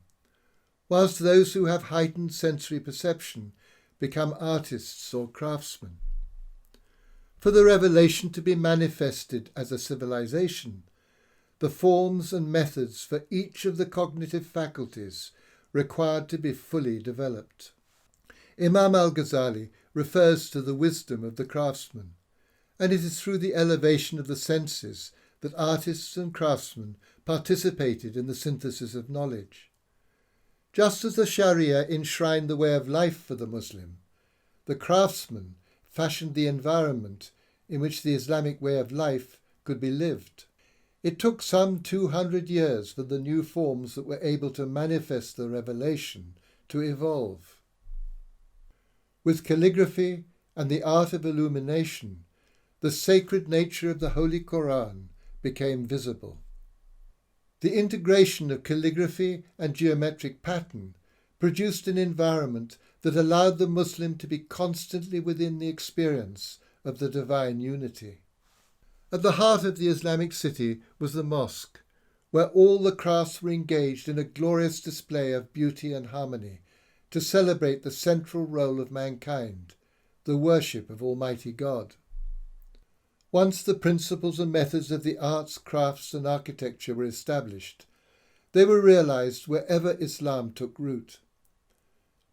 whilst those who have heightened sensory perception become artists or craftsmen. For the revelation to be manifested as a civilization, the forms and methods for each of the cognitive faculties required to be fully developed. Imam al-Ghazali refers to the wisdom of the craftsman, and it is through the elevation of the senses that artists and craftsmen participated in the synthesis of knowledge. Just as the Sharia enshrined the way of life for the Muslim, the craftsman fashioned the environment in which the Islamic way of life could be lived. It took some 200 years for the new forms that were able to manifest the revelation to evolve. With calligraphy and the art of illumination, the sacred nature of the Holy Quran became visible. The integration of calligraphy and geometric pattern produced an environment that allowed the Muslim to be constantly within the experience of the divine unity. At the heart of the Islamic city was the mosque, where all the crafts were engaged in a glorious display of beauty and harmony to celebrate the central role of mankind, the worship of Almighty God. Once the principles and methods of the arts, crafts and architecture were established, they were realized wherever Islam took root.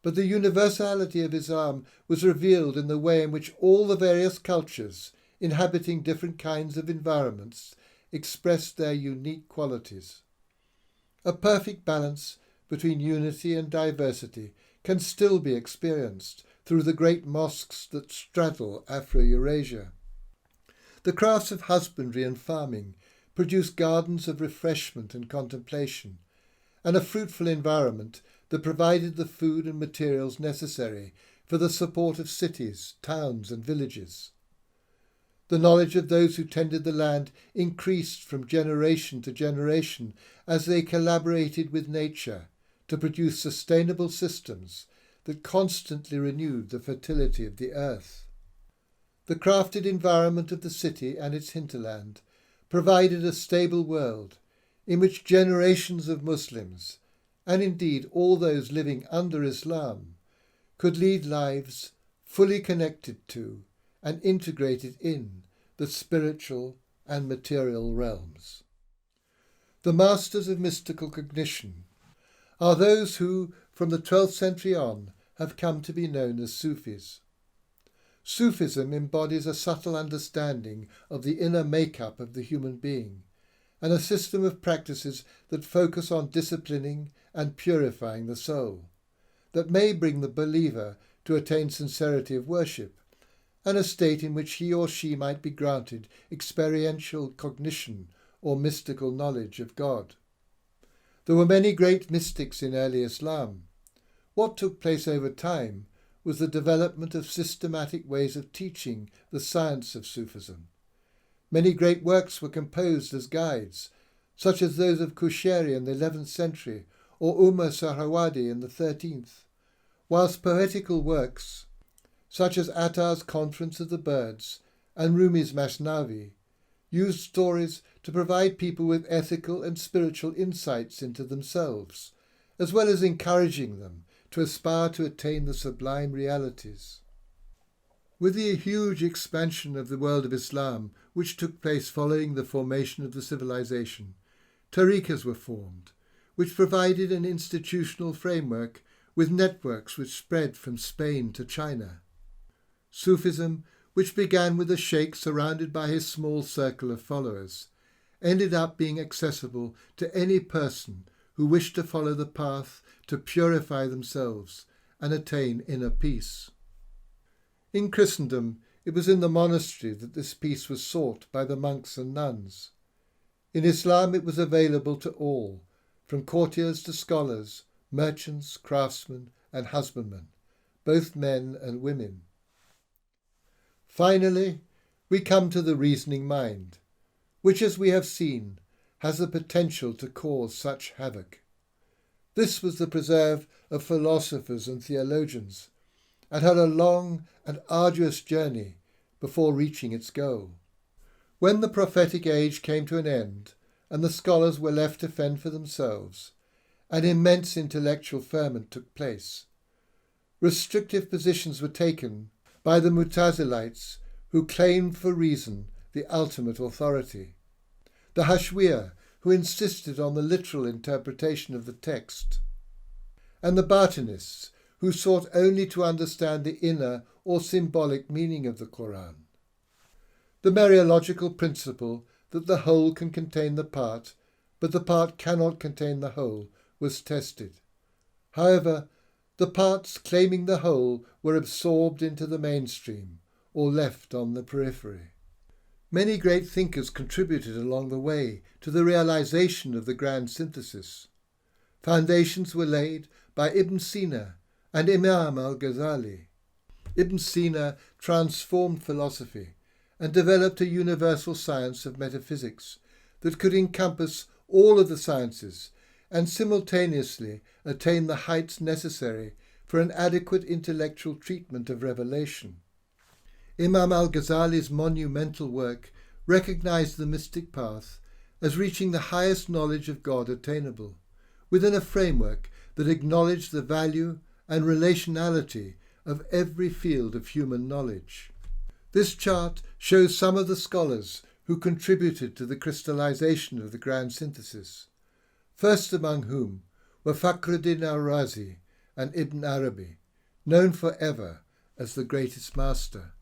But the universality of Islam was revealed in the way in which all the various cultures inhabiting different kinds of environments expressed their unique qualities. A perfect balance between unity and diversity can still be experienced through the great mosques that straddle Afro-Eurasia. The crafts of husbandry and farming produce gardens of refreshment and contemplation, and a fruitful environment that provided the food and materials necessary for the support of cities, towns and villages. The knowledge of those who tended the land increased from generation to generation as they collaborated with nature to produce sustainable systems that constantly renewed the fertility of the earth. The crafted environment of the city and its hinterland provided a stable world in which generations of Muslims, and indeed all those living under Islam, could lead lives fully connected to and integrated in the spiritual and material realms. The masters of mystical cognition are those who, from the 12th century on, have come to be known as Sufis. Sufism embodies a subtle understanding of the inner make-up of the human being, and a system of practices that focus on disciplining and purifying the soul, that may bring the believer to attain sincerity of worship, and a state in which he or she might be granted experiential cognition or mystical knowledge of God. There were many great mystics in early Islam. What took place over time was the development of systematic ways of teaching the science of Sufism. Many great works were composed as guides, such as those of Qushayri in the 11th century or Umar Sahrawadi in the 13th, whilst poetical works, such as Attar's Conference of the Birds and Rumi's Masnavi, used stories to provide people with ethical and spiritual insights into themselves, as well as encouraging them to aspire to attain the sublime realities. With the huge expansion of the world of Islam, which took place following the formation of the civilization, tariqas were formed, which provided an institutional framework with networks which spread from Spain to China. Sufism, which began with a sheikh surrounded by his small circle of followers, ended up being accessible to any person who wish to follow the path to purify themselves and attain inner peace. In Christendom, it was in the monastery that this peace was sought by the monks and nuns. In Islam it was available to all, from courtiers to scholars, merchants, craftsmen and husbandmen, both men and women. Finally, we come to the reasoning mind, which, as we have seen, has the potential to cause such havoc. This was the preserve of philosophers and theologians, and had a long and arduous journey before reaching its goal. When the prophetic age came to an end, and the scholars were left to fend for themselves, an immense intellectual ferment took place. Restrictive positions were taken by the Mutazilites, who claimed for reason the ultimate authority, the Hashwiyah, who insisted on the literal interpretation of the text, and the Batinists, who sought only to understand the inner or symbolic meaning of the Quran. The Mariological principle that the whole can contain the part, but the part cannot contain the whole, was tested. However, the parts claiming the whole were absorbed into the mainstream or left on the periphery. Many great thinkers contributed along the way to the realization of the grand synthesis. Foundations were laid by Ibn Sina and Imam al-Ghazali. Ibn Sina transformed philosophy and developed a universal science of metaphysics that could encompass all of the sciences and simultaneously attain the heights necessary for an adequate intellectual treatment of revelation. Imam al-Ghazali's monumental work recognized the mystic path as reaching the highest knowledge of God attainable, within a framework that acknowledged the value and relationality of every field of human knowledge. This chart shows some of the scholars who contributed to the crystallization of the grand synthesis, first among whom were Fakhruddin al-Razi and Ibn Arabi, known forever as the greatest master.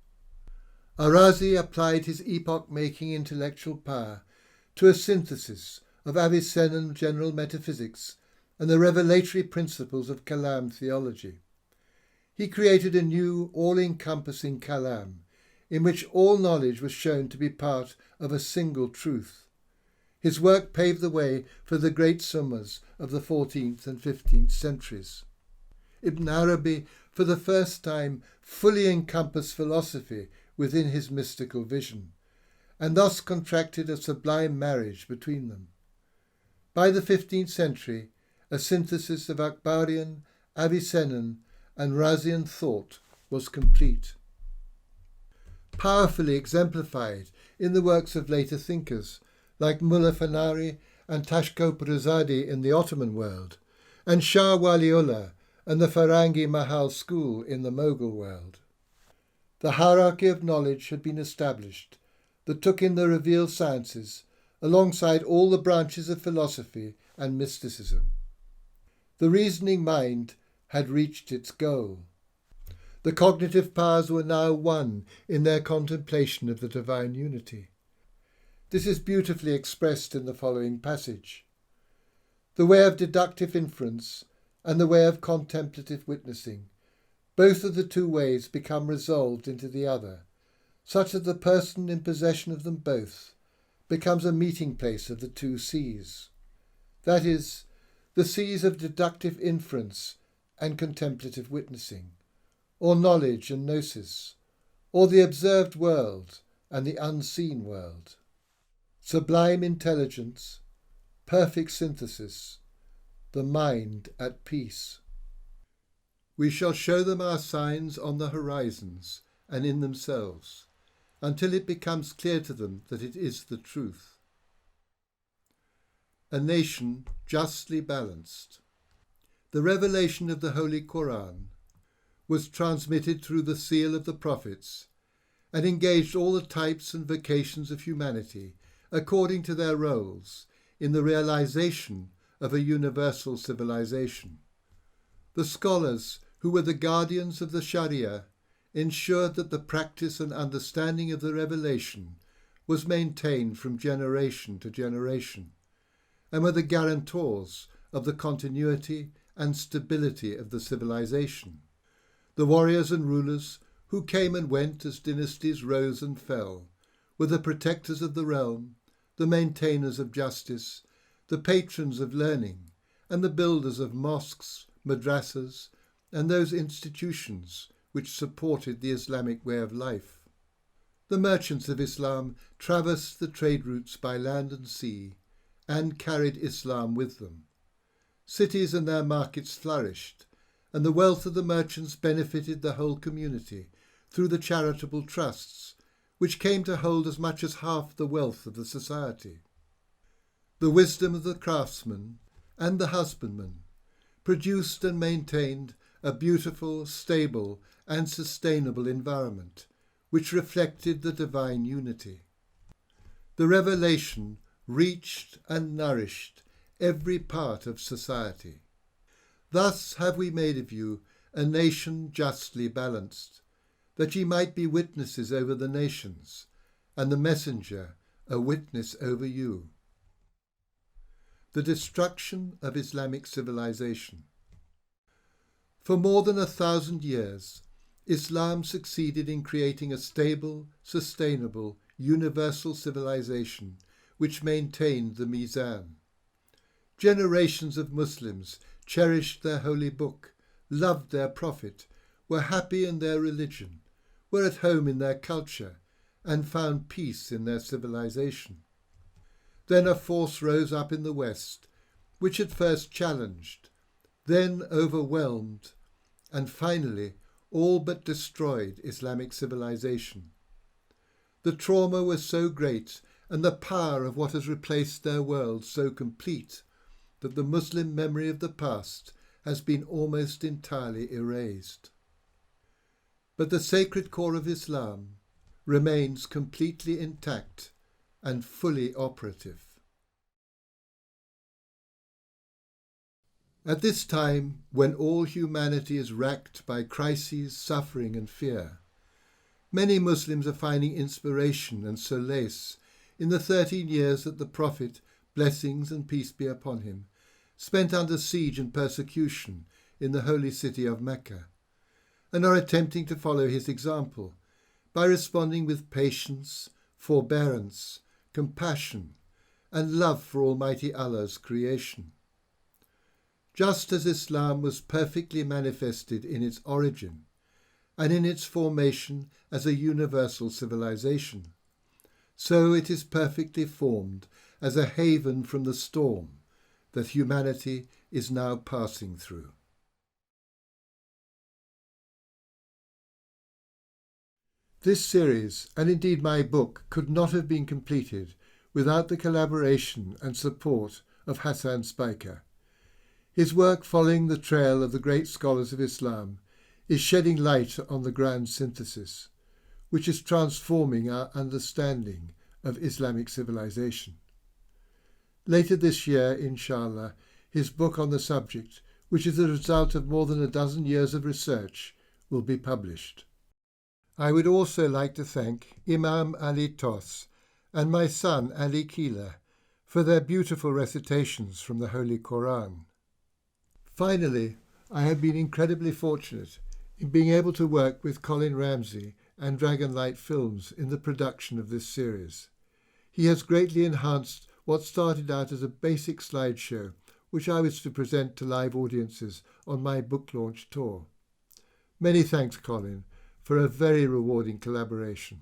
Al-Razi applied his epoch-making intellectual power to a synthesis of Avicennan general metaphysics and the revelatory principles of Kalam theology. He created a new, all-encompassing Kalam, in which all knowledge was shown to be part of a single truth. His work paved the way for the great summas of the 14th and 15th centuries. Ibn Arabi, for the first time, fully encompassed philosophy within his mystical vision, and thus contracted a sublime marriage between them. By the 15th century, a synthesis of Akbarian, Avicennan, and Razian thought was complete. Powerfully exemplified in the works of later thinkers like Mullah Fanari and Tashkopruzade in the Ottoman world, and Shah Waliullah and the Farangi Mahal school in the Mughal world. The hierarchy of knowledge had been established that took in the revealed sciences alongside all the branches of philosophy and mysticism. The reasoning mind had reached its goal. The cognitive powers were now one in their contemplation of the divine unity. This is beautifully expressed in the following passage. The way of deductive inference and the way of contemplative witnessing, both of the two ways become resolved into the other, such that the person in possession of them both becomes a meeting place of the two seas. That is, the seas of deductive inference and contemplative witnessing, or knowledge and gnosis, or the observed world and the unseen world. Sublime intelligence, perfect synthesis, the mind at peace. We shall show them our signs on the horizons and in themselves, until it becomes clear to them that it is the truth. A nation justly balanced. The revelation of the Holy Quran was transmitted through the seal of the prophets and engaged all the types and vocations of humanity according to their roles in the realization of a universal civilization. The scholars who were the guardians of the Sharia ensured that the practice and understanding of the revelation was maintained from generation to generation, and were the guarantors of the continuity and stability of the civilization. The warriors and rulers who came and went as dynasties rose and fell were the protectors of the realm, the maintainers of justice, the patrons of learning, and the builders of mosques, madrasas, and those institutions which supported the Islamic way of life. The merchants of Islam traversed the trade routes by land and sea and carried Islam with them. Cities and their markets flourished, and the wealth of the merchants benefited the whole community through the charitable trusts, which came to hold as much as half the wealth of the society. The wisdom of the craftsman and the husbandman produced and maintained a beautiful, stable, and sustainable environment, which reflected the divine unity. The revelation reached and nourished every part of society. Thus have we made of you a nation justly balanced, that ye might be witnesses over the nations, and the messenger a witness over you. The destruction of Islamic civilization. For more than 1,000 years, Islam succeeded in creating a stable, sustainable, universal civilization which maintained the Mizan. Generations of Muslims cherished their holy book, loved their prophet, were happy in their religion, were at home in their culture, and found peace in their civilization. Then a force rose up in the West, which at first challenged, then overwhelmed, and finally all but destroyed Islamic civilization. The trauma was so great, and the power of what has replaced their world so complete, that the Muslim memory of the past has been almost entirely erased. But the sacred core of Islam remains completely intact and fully operative. At this time, when all humanity is racked by crises, suffering, and fear, many Muslims are finding inspiration and solace in the 13 years that the Prophet, blessings and peace be upon him, spent under siege and persecution in the holy city of Mecca, and are attempting to follow his example by responding with patience, forbearance, compassion, and love for Almighty Allah's creation. Just as Islam was perfectly manifested in its origin and in its formation as a universal civilization, so it is perfectly formed as a haven from the storm that humanity is now passing through. This series, and indeed my book, could not have been completed without the collaboration and support of Hassan Spiker. His work following the trail of the great scholars of Islam is shedding light on the grand synthesis, which is transforming our understanding of Islamic civilization. Later this year, inshallah, his book on the subject, which is the result of more than a dozen years of research, will be published. I would also like to thank Imam Ali Tos and my son Ali Keeler for their beautiful recitations from the Holy Quran. Finally, I have been incredibly fortunate in being able to work with Colin Ramsey and Dragonlight Films in the production of this series. He has greatly enhanced what started out as a basic slideshow, which I was to present to live audiences on my book launch tour. Many thanks, Colin, for a very rewarding collaboration.